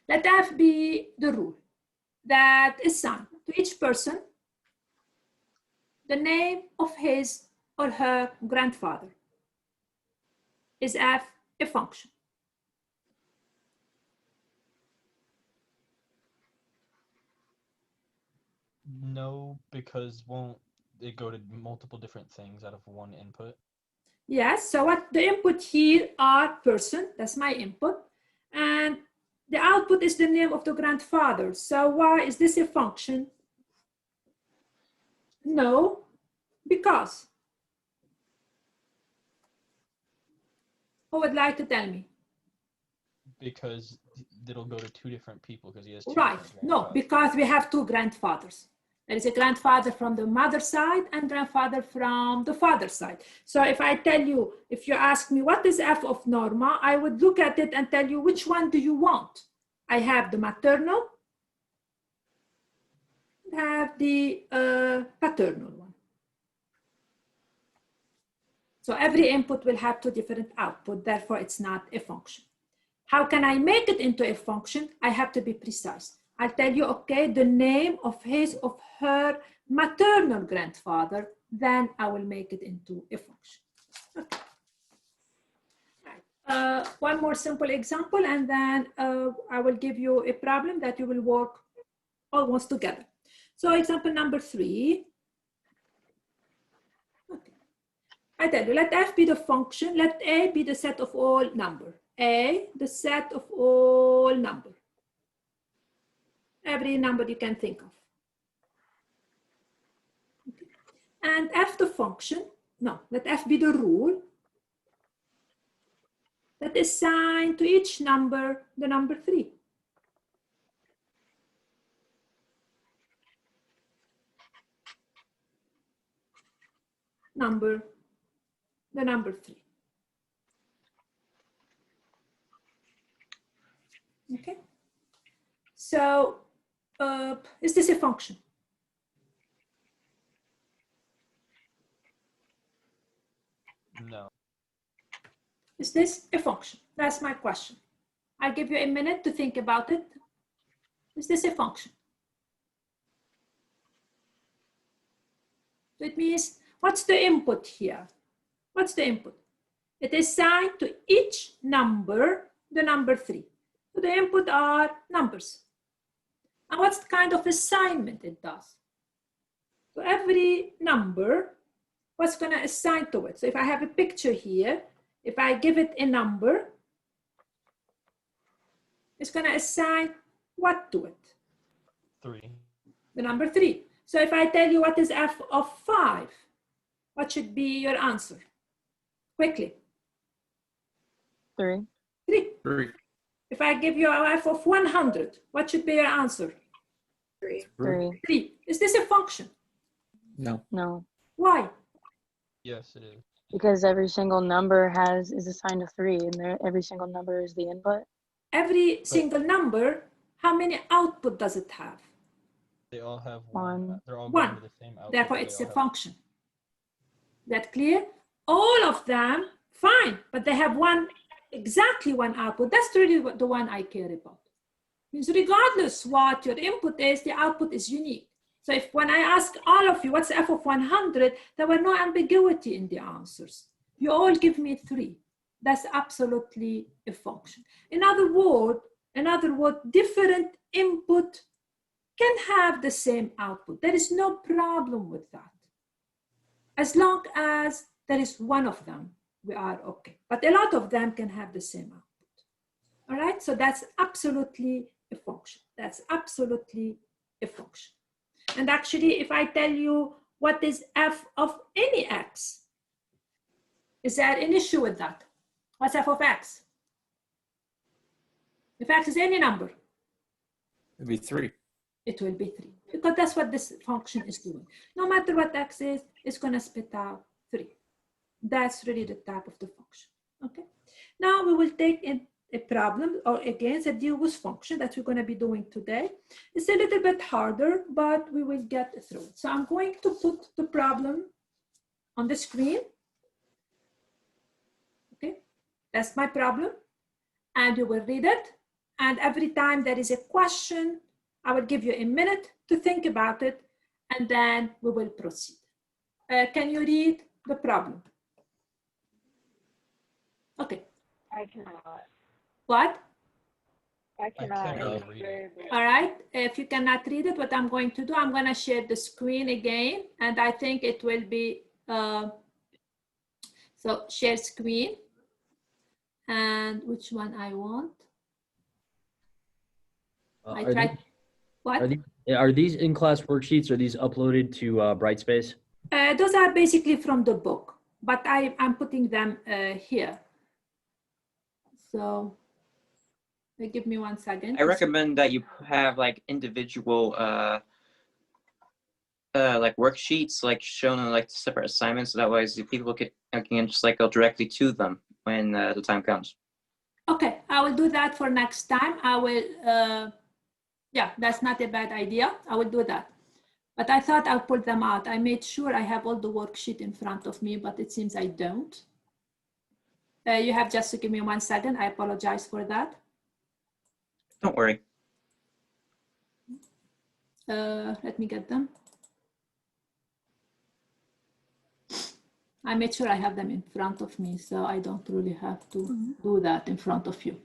A: Let f be the rule that assign to each person the name of his or her grandfather. Is f a function?
G: No, because won't it go to multiple different things out of one input?
A: Yes, so what the input here are person, that's my input, and the output is the name of the grandfather. So why is this a function? No, because. Who would like to tell me?
G: Because it'll go to two different people because he has two
A: Right,
G: different
A: no,
G: grandfathers.
A: because we have two grandfathers. There is a grandfather from the mother side and grandfather from the father side. So if I tell you, if you ask me what is f of Norma, I would look at it and tell you which one do you want? I have the maternal, and have the paternal one. So every input will have two different output, therefore it's not a function. How can I make it into a function? I have to be precise. I'll tell you, okay, the name of his, of her maternal grandfather, then I will make it into a function. Okay. Right. One more simple example, and then I will give you a problem that you will work almost together. So example number 3. Okay. I tell you, let f be the function, let a be the set of all number. A, the set of all number. Every number you can think of. Okay. And f the function, no, let f be the rule that assign to each number the number 3. The number 3. Okay. So is this a function?
G: No.
A: Is this a function? That's my question. I'll give you a minute to think about it. Is this a function? So it means, what's the input here? What's the input? It is assigned to each number the number 3. So the input are numbers. And what's the kind of assignment it does? So every number, what's going to assign to it? So if I have a picture here, if I give it a number, it's going to assign what to it?
G: 3.
A: The number 3. So if I tell you what is f of 5, what should be your answer? Quickly.
E: 3.
A: 3.
C: 3.
A: If I give you a f of 100, what should be your answer?
E: 3.
A: 3. Is this a function?
C: No.
E: No.
A: Why?
G: Yes, it is.
E: Because every single number is assigned a 3, and every single number is the input.
A: Every single number, how many output does it have?
G: They all have
E: One.
G: one. They're all
A: One.
G: going to the same output.
A: Therefore,
G: but they
A: it's
G: all
A: a
G: have-
A: function. That clear? All of them, fine, but they have exactly one output. That's really the one I care about. Means regardless what your input is, the output is unique. So if when I ask all of you, what's f of 100, there were no ambiguity in the answers. You all give me 3. That's absolutely a function. In other words, different input can have the same output. There is no problem with that. As long as there is one of them, we are okay. But a lot of them can have the same output. All right, so that's absolutely a function. That's absolutely a function. And actually, if I tell you what is f of any x, is there an issue with that? What's f of x? If x is any number,
C: It'd be 3.
A: it will be 3, because that's what this function is doing. No matter what x is, it's going to spit out 3. That's really the type of the function. Okay. Now we will take in a problem, or again, a deal with function that we're going to be doing today. It's a little bit harder, but we will get through it. So I'm going to put the problem on the screen. Okay, that's my problem. And you will read it. And every time there is a question, I will give you a minute to think about it, and then we will proceed. Can you read the problem? Okay.
D: I cannot.
A: What?
D: I cannot.
G: cannot read it.
A: All right. If you cannot read it, what I'm going to do, I'm going to share the screen again, and I think it will be, so share screen. And which one I want? I tried. What?
H: Are these in-class worksheets? Are these uploaded to Brightspace?
A: Those are basically from the book, but I'm putting them here. So give me 1 second.
B: I recommend that you have like individual like worksheets like shown in like separate assignments, so that way people can just like go directly to them when the time comes.
A: Okay, I will do that for next time. I will, yeah, that's not a bad idea. I will do that. But I thought I'll pull them out. I made sure I have all the worksheet in front of me, but it seems I don't. You have just to give me 1 second. I apologize for that.
B: Don't worry.
A: Let me get them. I made sure I have them in front of me, so I don't really have to do that in front of you.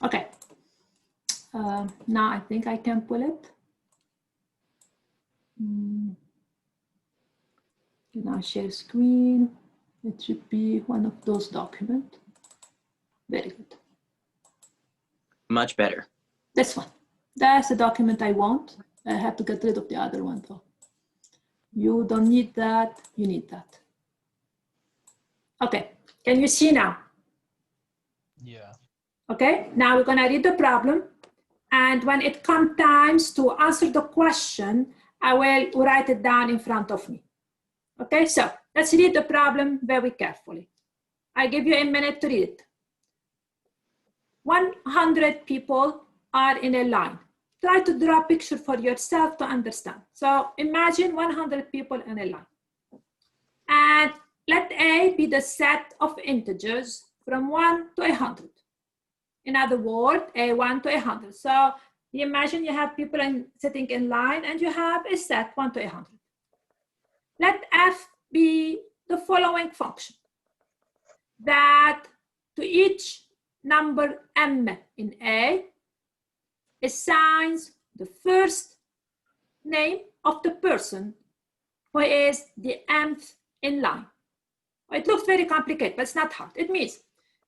A: Okay. Now I think I can pull it. Now share screen. It should be one of those documents. Very good.
B: Much better.
A: This one. That's the document I want. I have to get rid of the other one though. You don't need that. You need that. Okay. Can you see now?
G: Yeah.
A: Okay. Now we're going to read the problem. And when it comes times to answer the question, I will write it down in front of me. Okay. So let's read the problem very carefully. I give you a minute to read it. 100 people are in a line. Try to draw a picture for yourself to understand. So imagine 100 people in a line. And let A be the set of integers from 1 to 100. In other words, A1 to 100. So you imagine you have people sitting in line and you have a set 1 to 100. Let F be the following function. That to each number M in A assigns the first name of the person who is the mth in line. It looks very complicated, but it's not hard. It means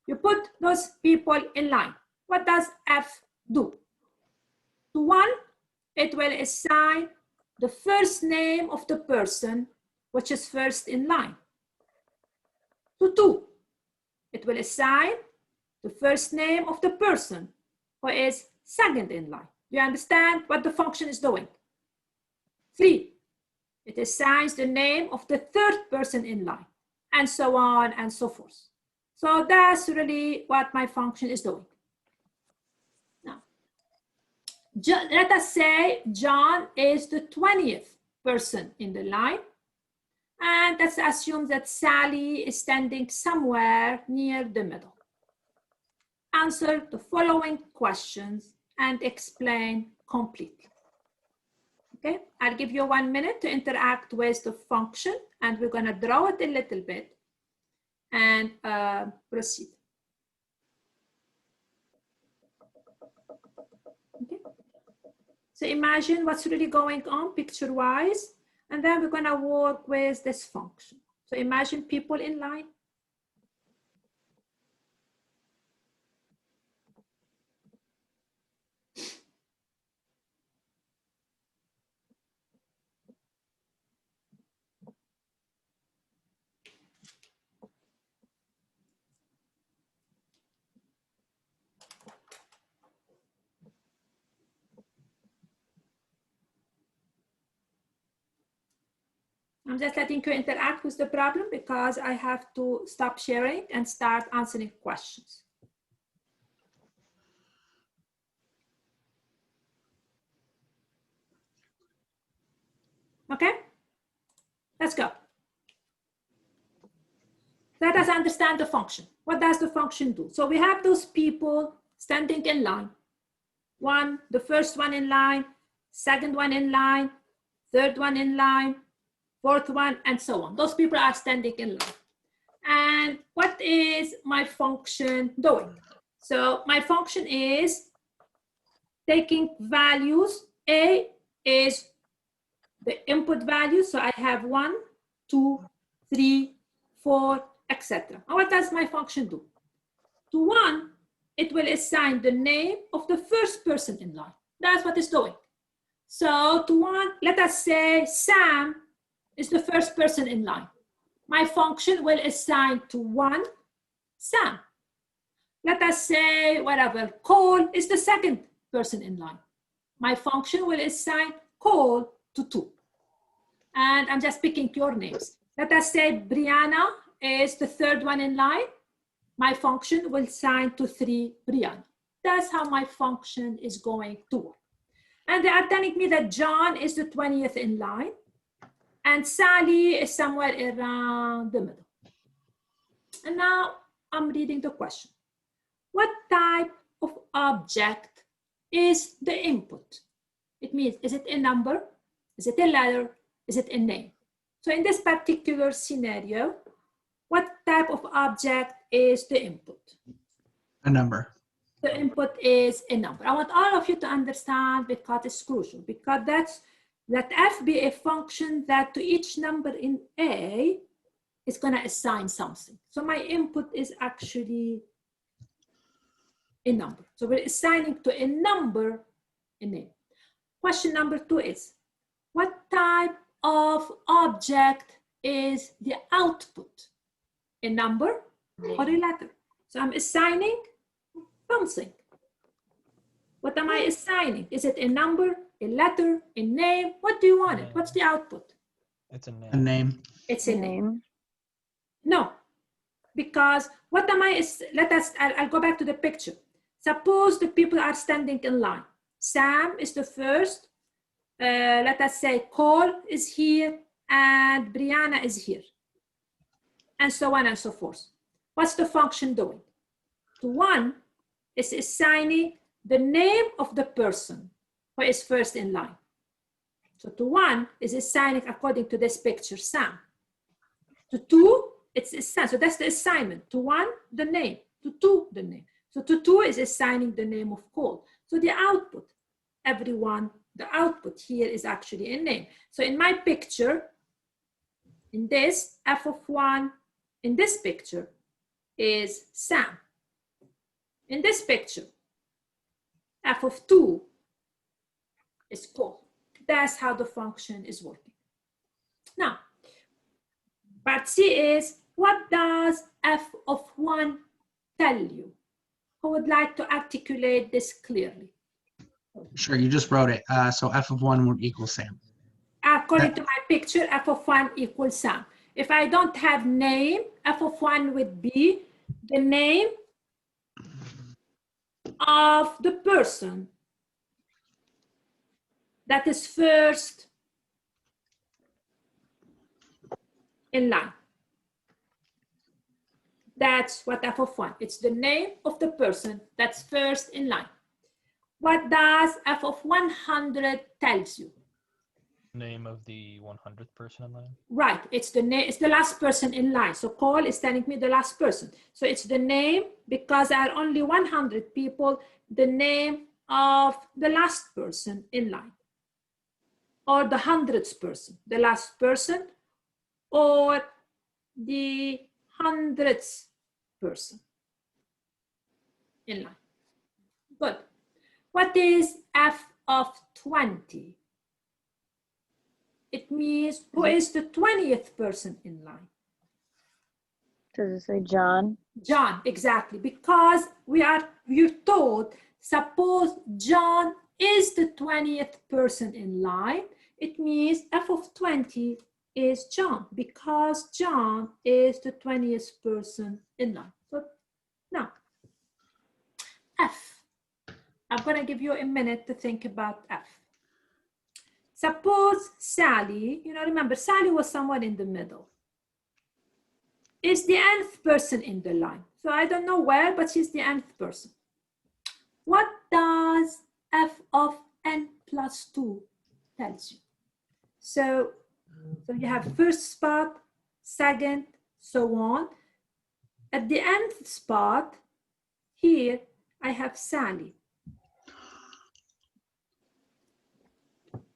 A: you put those people in line. What does F do? To 1, it will assign the first name of the person which is first in line. To 2, it will assign the first name of the person who is second in line. Do you understand what the function is doing? 3, it assigns the name of the third person in line, and so on and so forth. So that's really what my function is doing. Now, let us say John is the 20th person in the line, and let's assume that Sally is standing somewhere near the middle. Answer the following questions and explain completely. Okay, I'll give you 1 minute to interact with the function, and we're going to draw it a little bit and proceed. Okay, so imagine what's really going on picture-wise, and then we're going to work with this function. So imagine people in line. I'm just letting you interact with the problem because I have to stop sharing and start answering questions. Okay, let's go. Let us understand the function. What does the function do? So we have those people standing in line. The first one in line, second one in line, third one in line, fourth one, and so on. Those people are standing in line. And what is my function doing? So my function is taking values. A is the input value. So I have 1, 2, 3, 4, etc. And what does my function do? To 1, it will assign the name of the first person in line. That's what it's doing. So to 1, let us say Sam is the first person in line. My function will assign to 1, Sam. Let us say, whatever, Cole is the second person in line. My function will assign Cole to 2. And I'm just picking your names. Let us say Brianna is the third one in line. My function will assign to 3, Brianna. That's how my function is going to work. And they are telling me that John is the 20th in line, and Sally is somewhere around the middle. And now I'm reading the question. What type of object is the input? It means, is it a number? Is it a letter? Is it a name? So in this particular scenario, what type of object is the input?
I: A number.
A: The input is a number. I want all of you to understand because it's crucial, because let f be a function that to each number in A is going to assign something. So my input is actually a number. So we're assigning to a number a name. Question number 2 is, what type of object is the output? A number or a letter? So I'm assigning something. What am I assigning? Is it a number, a letter, a name? What do you want it? What's the output?
G: It's a name.
I: A name.
A: It's a name. No, because what am I, I'll go back to the picture. Suppose the people are standing in line. Sam is the first. Let us say Cole is here and Brianna is here. And so on and so forth. What's the function doing? To 1 is assigning the name of the person who is first in line. So to 1 is assigning, according to this picture, Sam. To 2, it's assigned. So that's the assignment. To 1, the name. To 2, the name. So to 2 is assigning the name of Cole. So the output, everyone, the output here is actually a name. So in my picture, in this, f of 1, in this picture is Sam. In this picture, f of 2 is Cole. That's how the function is working. Now, part C is, what does f of 1 tell you? Who would like to articulate this clearly?
I: Sure, you just wrote it. So f of 1 would equal Sam.
A: According to my picture, f of 1 equals Sam. If I don't have name, f of 1 would be the name of the person that is first in line. That's what f of 1. It's the name of the person that's first in line. What does f of 100 tells you?
G: Name of the 100th person in line.
A: Right, it's the name, it's the last person in line. So Cole is telling me the last person. So it's the name, because there are only 100 people, the name of the last person in line. Or the 100th person, the last person, or the 100th person in line. Good. What is f of 20? It means who is the 20th person in line?
E: Does it say John?
A: John, exactly. Because you're told, suppose John is the 20th person in line, it means f of 20 is John, because John is the 20th person in line. So now, f. I'm going to give you a minute to think about f. Suppose Sally, remember, Sally was somewhere in the middle, is the nth person in the line. So I don't know where, but she's the nth person. What does f of n plus 2 tells you? So you have first spot, second, so on. At the nth spot, here, I have Sally.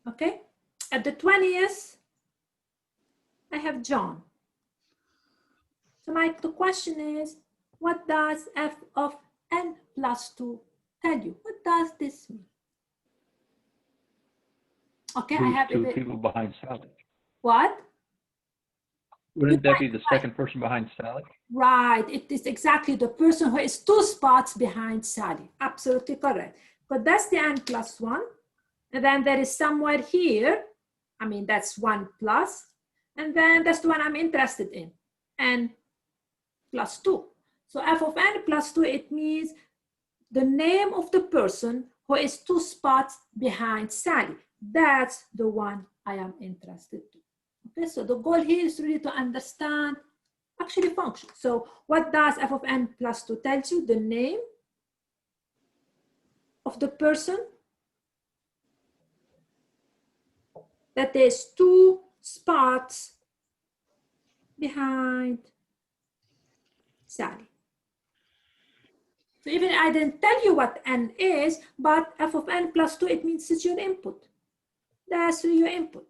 A: Okay? At the 20th, I have John. So the question is, what does f of n plus 2 tell you? What does this mean? Okay, I have
C: two people behind Sally.
A: What?
C: Wouldn't that be the second person behind Sally?
A: Right, it is exactly the person who is 2 spots behind Sally. Absolutely correct. But that's the n plus 1. And then there is somewhere here, I mean, that's 1 plus. And then that's the one I'm interested in, n plus 2. So f of n plus 2, it means the name of the person who is 2 spots behind Sally. That's the one I am interested in. Okay, so the goal here is really to understand actually function. So what does f of n plus 2 tells you? The name of the person that is 2 spots behind Sally. So even I didn't tell you what n is, but f of n plus 2, it means it's your input. That's your input.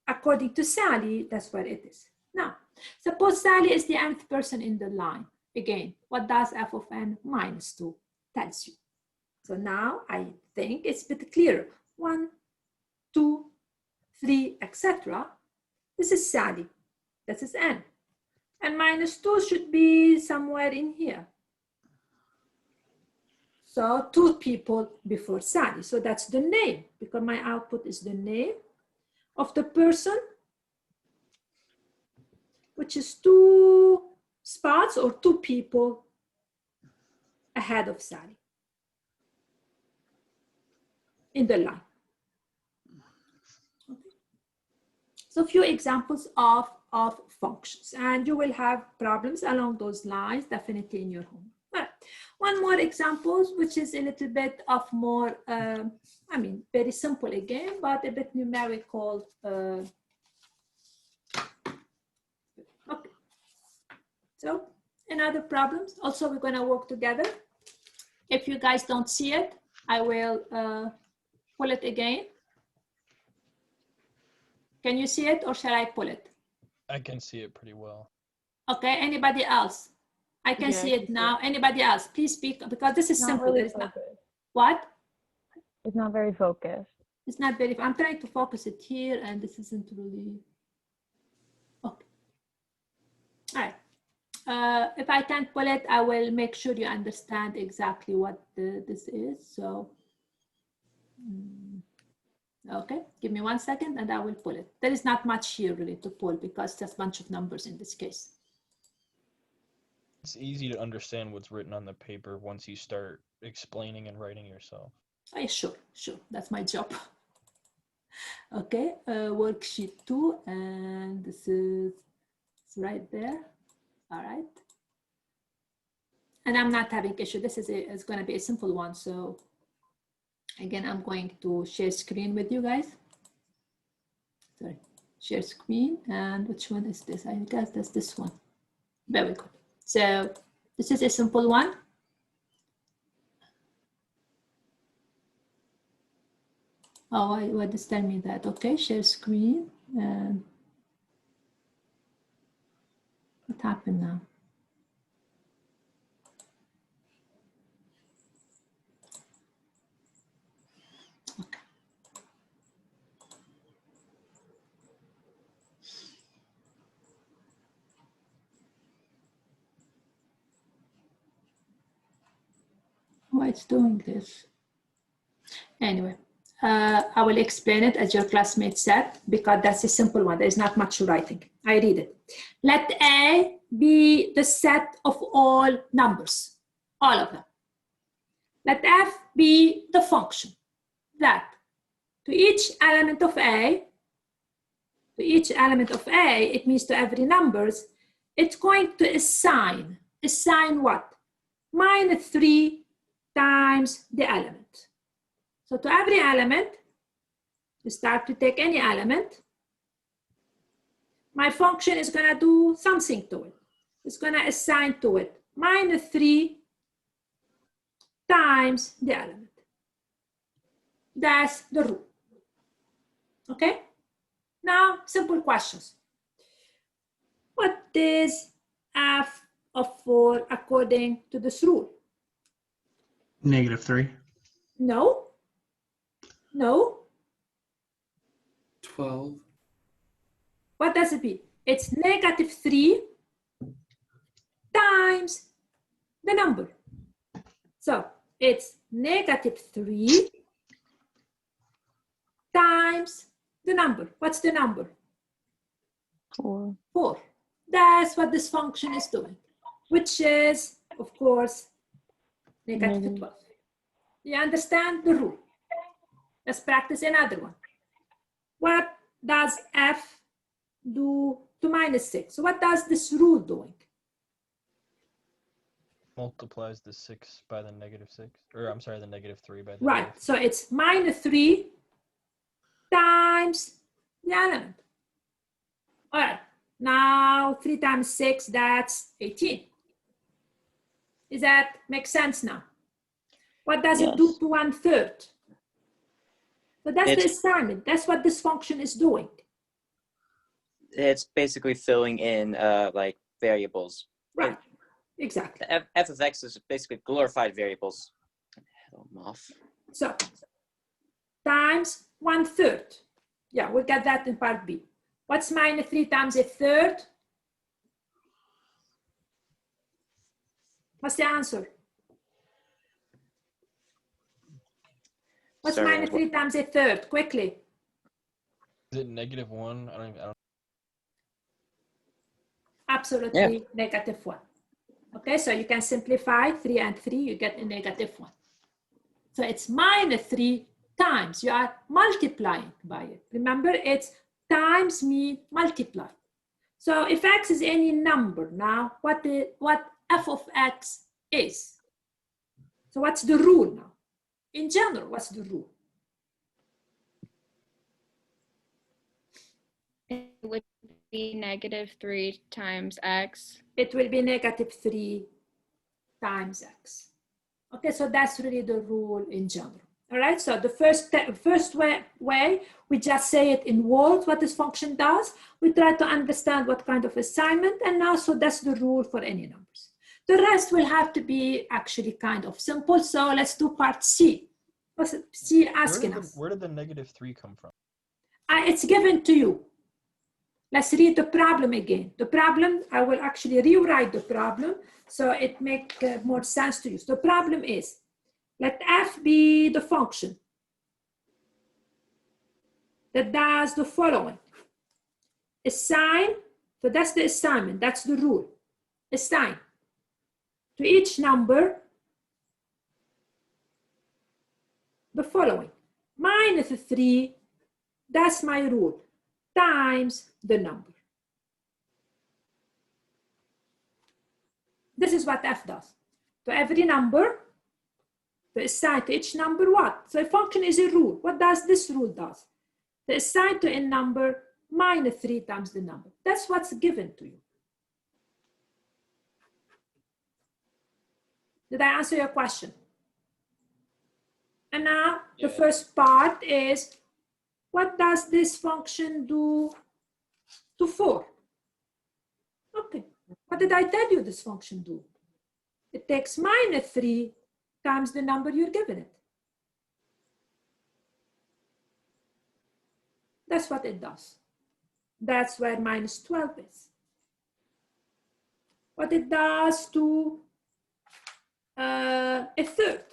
A: According to Sally, that's what it is. Now, suppose Sally is the nth person in the line. Again, what does f of n minus 2 tells you? So now I think it's a bit clearer. 1, 2, 3, etc. This is Sally. This is n. And minus 2 should be somewhere in here. So 2 people before Sally. So that's the name, because my output is the name of the person, which is 2 spots or 2 people ahead of Sally in the line. Okay. So a few examples of functions, and you will have problems along those lines definitely in your home. Right. One more example, which is a little bit of more, I mean, very simple again, but a bit numerical. Okay. So in other problems, also we're going to work together. If you guys don't see it, I will pull it again. Can you see it, or shall I pull it?
G: I can see it pretty well.
A: Okay, anybody else? I can see it now. Anybody else? Please speak, because this is simple.
D: Really
A: There is not, what?
D: It's not very focused.
A: It's not very, I'm trying to focus it here, and this isn't really, okay. All right. If I can't pull it, I will make sure you understand exactly what this is. So Okay, give me 1 second and I will pull it. There is not much here really to pull because there's a bunch of numbers in this case.
G: It's easy to understand what's written on the paper once you start explaining and writing yourself.
A: Sure, that's my job. Okay, worksheet 2, and this is right there. All right. And I'm not having issue. This is going to be a simple one. So again, I'm going to share screen with you guys. Sorry, share screen. And which one is this? I guess that's this one. Very good. So this is a simple one. Oh, what does tell me that? Okay, share screen. And what happened now? Okay. Why it's doing this? Anyway, I will explain it as your classmate said, because that's a simple one. There's not much writing. I read it. Let A be the set of all numbers, all of them. Let F be the function that to each element of A, it means to every numbers, it's going to assign what? -3 times the element. So to every element, you start to take any element, my function is going to do something to it. It's going to assign to it -3 times the element. That's the rule. Okay? Now, simple questions. What is f of 4 according to this rule?
I: -3.
A: No. No.
C: 12.
A: What does it be? It's -3 times the number. So it's -3 times the number. What's the number?
E: 4.
A: 4. That's what this function is doing, which is, of course, -12. You understand the rule? Let's practice another one. What does f do to -6? So what does this rule doing?
G: Multiplies the 6 by the -6, or I'm sorry, the -3 by the
A: Right, so it's -3 times the element. All right, now 3 times 6, that's 18. Does that make sense now? What does it do to 1/3? So that's the assignment. That's what this function is doing.
B: It's basically filling in like variables.
A: Right, exactly.
B: F of x is basically glorified variables. Hell, I'm off.
A: So times 1/3. Yeah, we'll get that in part B. What's -3 times 1/3? What's the answer? What's -3 times 1/3? Quickly.
G: Is it -1? I don't.
A: Absolutely, -1. Okay, so you can simplify 3 and 3, you get a -1. So it's -3 times, you are multiplying by it. Remember, it's times me multiply. So if x is any number now, what f of x is? So what's the rule now? In general, what's the rule?
J: It would be -3 times x.
A: It will be -3 times x. Okay, so that's really the rule in general. All right, so the first way, we just say it in words, what this function does. We try to understand what kind of assignment, and now, so that's the rule for any numbers. The rest will have to be actually kind of simple. So let's do part C. What's C asking us?
G: Where did the -3 come from?
A: It's given to you. Let's read the problem again. The problem, I will actually rewrite the problem so it makes more sense to you. So the problem is, let f be the function that does the following. Assign, so that's the assignment, that's the rule. Assign to each number the following. -3, that's my rule, times the number. This is what f does. To every number, to assign to each number what? So a function is a rule. What does this rule does? To assign to a number -3 times the number. That's what's given to you. Did I answer your question? And now the first part is, what does this function do to 4? Okay, what did I tell you this function do? It takes -3 times the number you're given it. That's what it does. That's where -12 is. What it does to a third.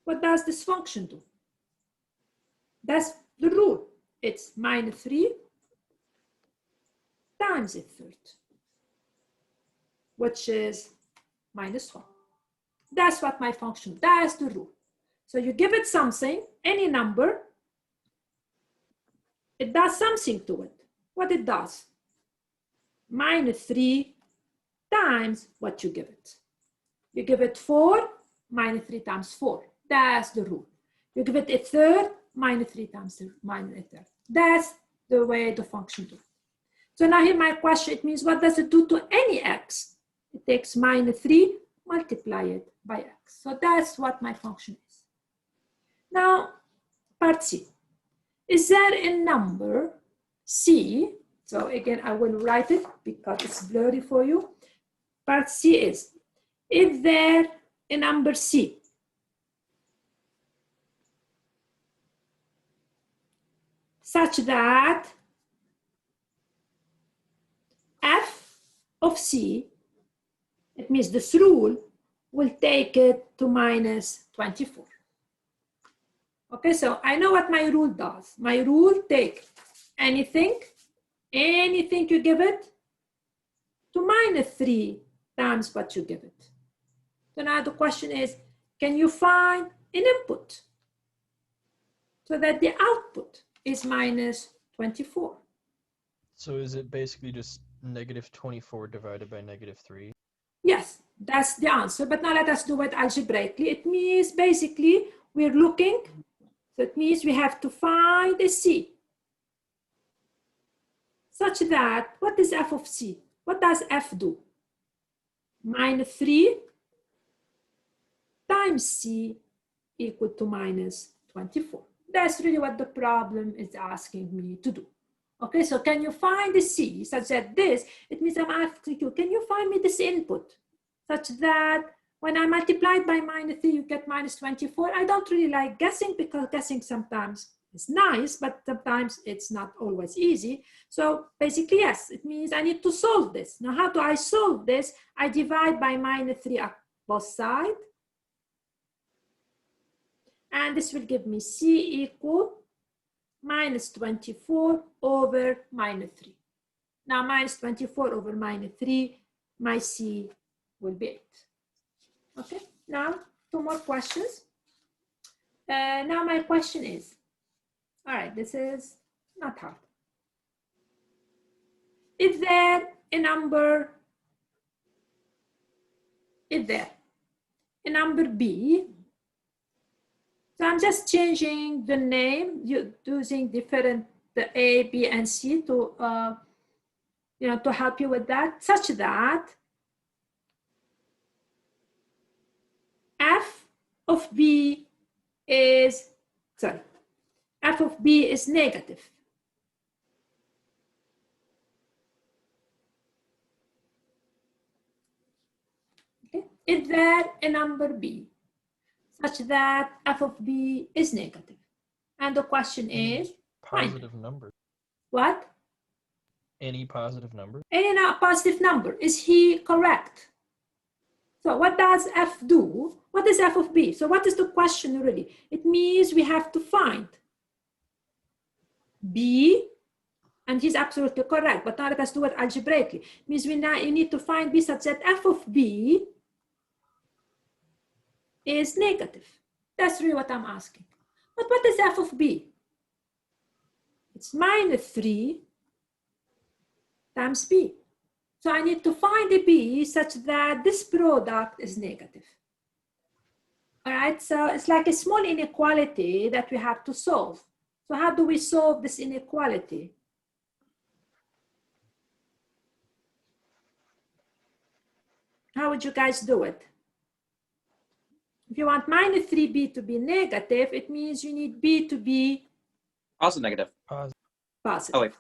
A: What does this function do? That's the rule. It's -3 times a third, which is -1. That's what my function, that's the rule. So you give it something, any number, it does something to it. What it does? -3 times what you give it. You give it 4, -3 times 4. That's the rule. You give it a third, -3 times a third. That's the way the function does. So now here my question, it means what does it do to any x? It takes -3, multiply it by x. So that's what my function is. Now, part C. Is there a number C? So again, I will write it because it's blurry for you. Part C is there a number C such that f of C, it means this rule, will take it to -24. Okay, so I know what my rule does. My rule take anything you give it to -3 times what you give it. So now the question is, can you find an input so that the output is -24?
G: So is it basically just -24 divided by -3?
A: Yes, that's the answer, but now let us do it algebraically. It means basically we're looking, so it means we have to find a C such that, what is f of C? What does f do? -3 times C equal to -24. That's really what the problem is asking me to do. Okay, so can you find the C such that this, it means I'm asking you, can you find me this input such that when I multiply it by -3, you get -24? I don't really like guessing because guessing sometimes is nice, but sometimes it's not always easy. So basically, yes, it means I need to solve this. Now, how do I solve this? I divide by -3 on both sides. And this will give me C equal -24 over -3. Now, -24 over -3, my C will be 8. Okay, now 2 more questions. Now my question is, all right, this is not hard. Is there a number B? So I'm just changing the name, using different, the A, B, and C to, to help you with that, such that f of B is negative. Okay. Is there a number B such that f of B is negative? And the question is,
G: positive number.
A: What?
G: Any positive number?
A: Any positive number. Is he correct? So what does f do? What is f of B? So what is the question really? It means we have to find B, and he's absolutely correct, but now let us do it algebraically. Means you need to find B such that f of B is negative. That's really what I'm asking. But what is f of B? It's -3 times B. So I need to find a B such that this product is negative. All right, so it's like a small inequality that we have to solve. So how do we solve this inequality? How would you guys do it? If you want -3B to be negative, it means you need B to be
B: Also negative.
A: positive.
B: Oh, wait.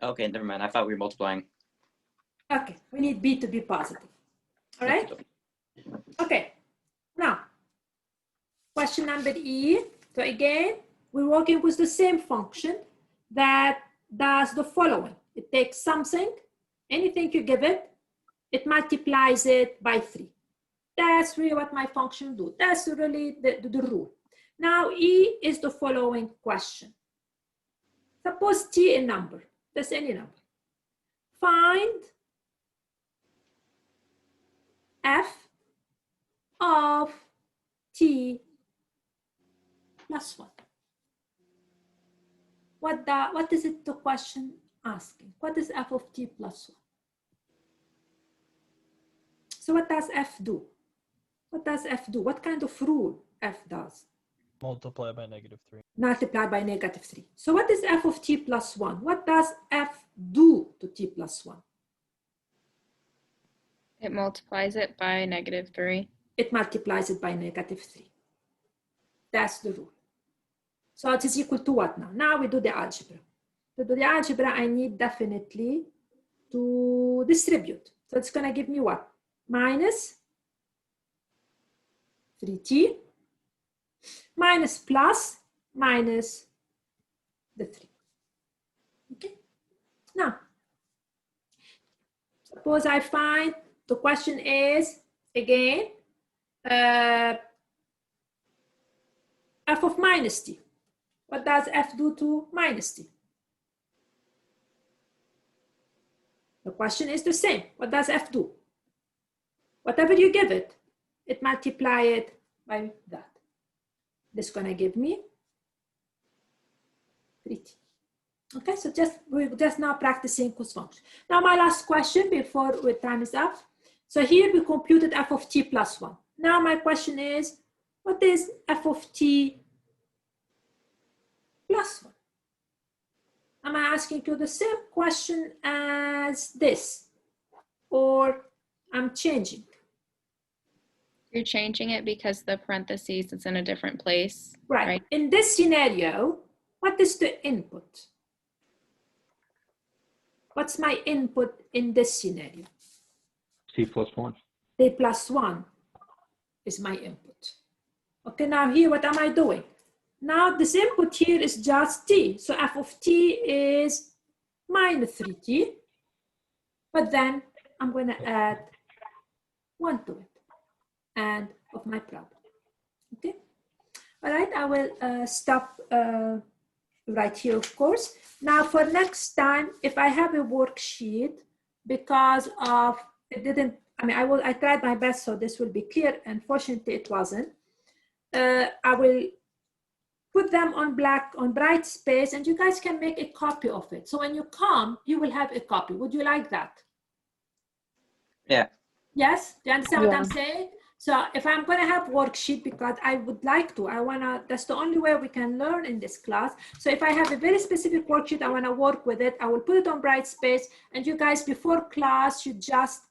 B: Okay, never mind. I thought we were multiplying.
A: Okay, we need B to be positive. All right? Okay, now, question number E. So again, we're working with the same function that does the following. It takes something, anything you give it, it multiplies it by 3. That's really what my function do. That's really the rule. Now, E is the following question. Suppose T a number, just any number. Find f of T plus 1. What is it the question asking? What is f of T plus 1? So what does f do? What does f do? What kind of rule f does?
G: Multiply by -3.
A: Multiply by -3. So what is f of T plus 1? What does f do to T plus 1?
J: It multiplies it by -3.
A: It multiplies it by -3. That's the rule. So it is equal to what now? Now we do the algebra. To do the algebra, I need definitely to distribute. So it's going to give me what? Minus 3t minus plus minus the 3. Okay. Now, suppose I find the question is again f of minus t. What does f do to minus t? The question is the same. What does f do? Whatever you give it, it multiply it by that. This is gonna give me 3t. Okay, so we're just now practicing cos function. Now my last question before our time is up. So here we computed f of t plus 1. Now my question is, what is f of t plus 1? Am I asking you the same question as this? Or I'm changing?
J: You're changing it because the parentheses is in a different place.
A: Right. In this scenario, what is the input? What's my input in this scenario?
C: T plus 1.
A: T plus 1 is my input. Okay, now here, what am I doing? Now this input here is just t. So f of t is minus 3t. But then I'm going to add 1 to it. And of my problem. Okay. All right, I will stop right here, of course. Now for next time, if I have a worksheet, because of it didn't, I tried my best so this will be clear. Unfortunately, it wasn't. I will put them on bright space, and you guys can make a copy of it. So when you come, you will have a copy. Would you like that?
B: Yeah.
A: Yes, do you understand what I'm saying? So if I'm going to have worksheet, because I would like to, that's the only way we can learn in this class. So if I have a very specific worksheet, I want to work with it, I will put it on bright space, and you guys before class, you just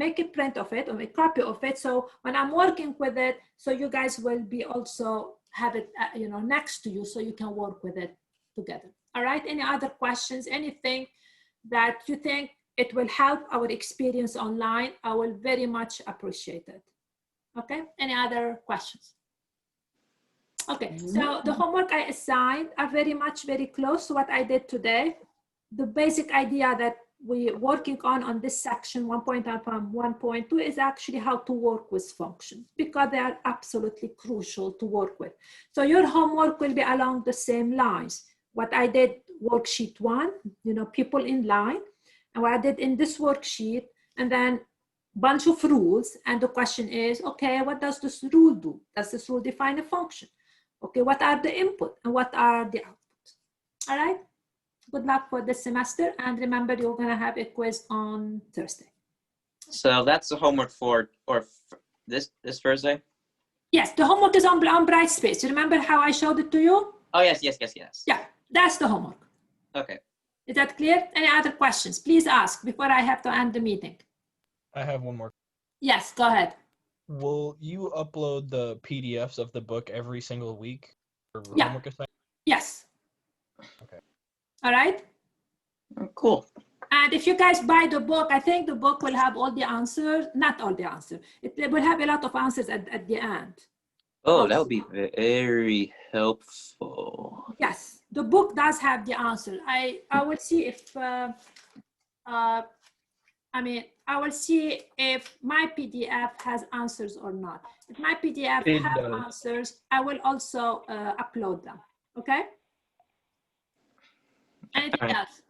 A: make a print of it or a copy of it. So when I'm working with it, so you guys will be also have it, next to you, so you can work with it together. All right, any other questions, anything that you think it will help our experience online, I will very much appreciate it. Okay, any other questions? Okay, so the homework I assigned are very close to what I did today. The basic idea that we're working on this section 1.1.2 is actually how to work with functions, because they are absolutely crucial to work with. So your homework will be along the same lines. What I did worksheet 1, people in line. And what I did in this worksheet, and then bunch of rules. And the question is, okay, what does this rule do? Does this rule define a function? Okay, what are the input and what are the output? All right, good luck for this semester. And remember, you're gonna have a quiz on Thursday.
B: So that's the homework for this Thursday?
A: Yes, the homework is on Brightspace. You remember how I showed it to you?
B: Oh, yes.
A: Yeah, that's the homework.
B: Okay.
A: Is that clear? Any other questions? Please ask before I have to end the meeting.
G: I have one more.
A: Yes, go ahead.
G: Will you upload the PDFs of the book every single week for
A: Yeah.
G: homework assignment?
A: Yes.
G: Okay.
A: All right.
B: Cool.
A: And if you guys buy the book, I think the book will have all the answers, not all the answers. It will have a lot of answers at the end.
B: Oh, that would be very helpful.
A: Yes, the book does have the answer. I will see if, I will see if my PDF has answers or not. If my PDF
C: It
A: have
C: does.
A: answers, I will also upload them, okay? Anything
B: All right.
A: else?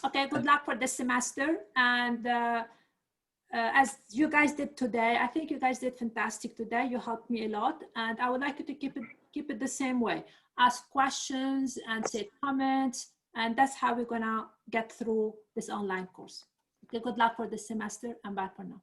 A: Okay, good luck for this semester. And as you guys did today, I think you guys did fantastic today. You helped me a lot. And I would like you to keep it the same way. Ask questions and say comments. And that's how we're gonna get through this online course. Okay, good luck for this semester and bye for now.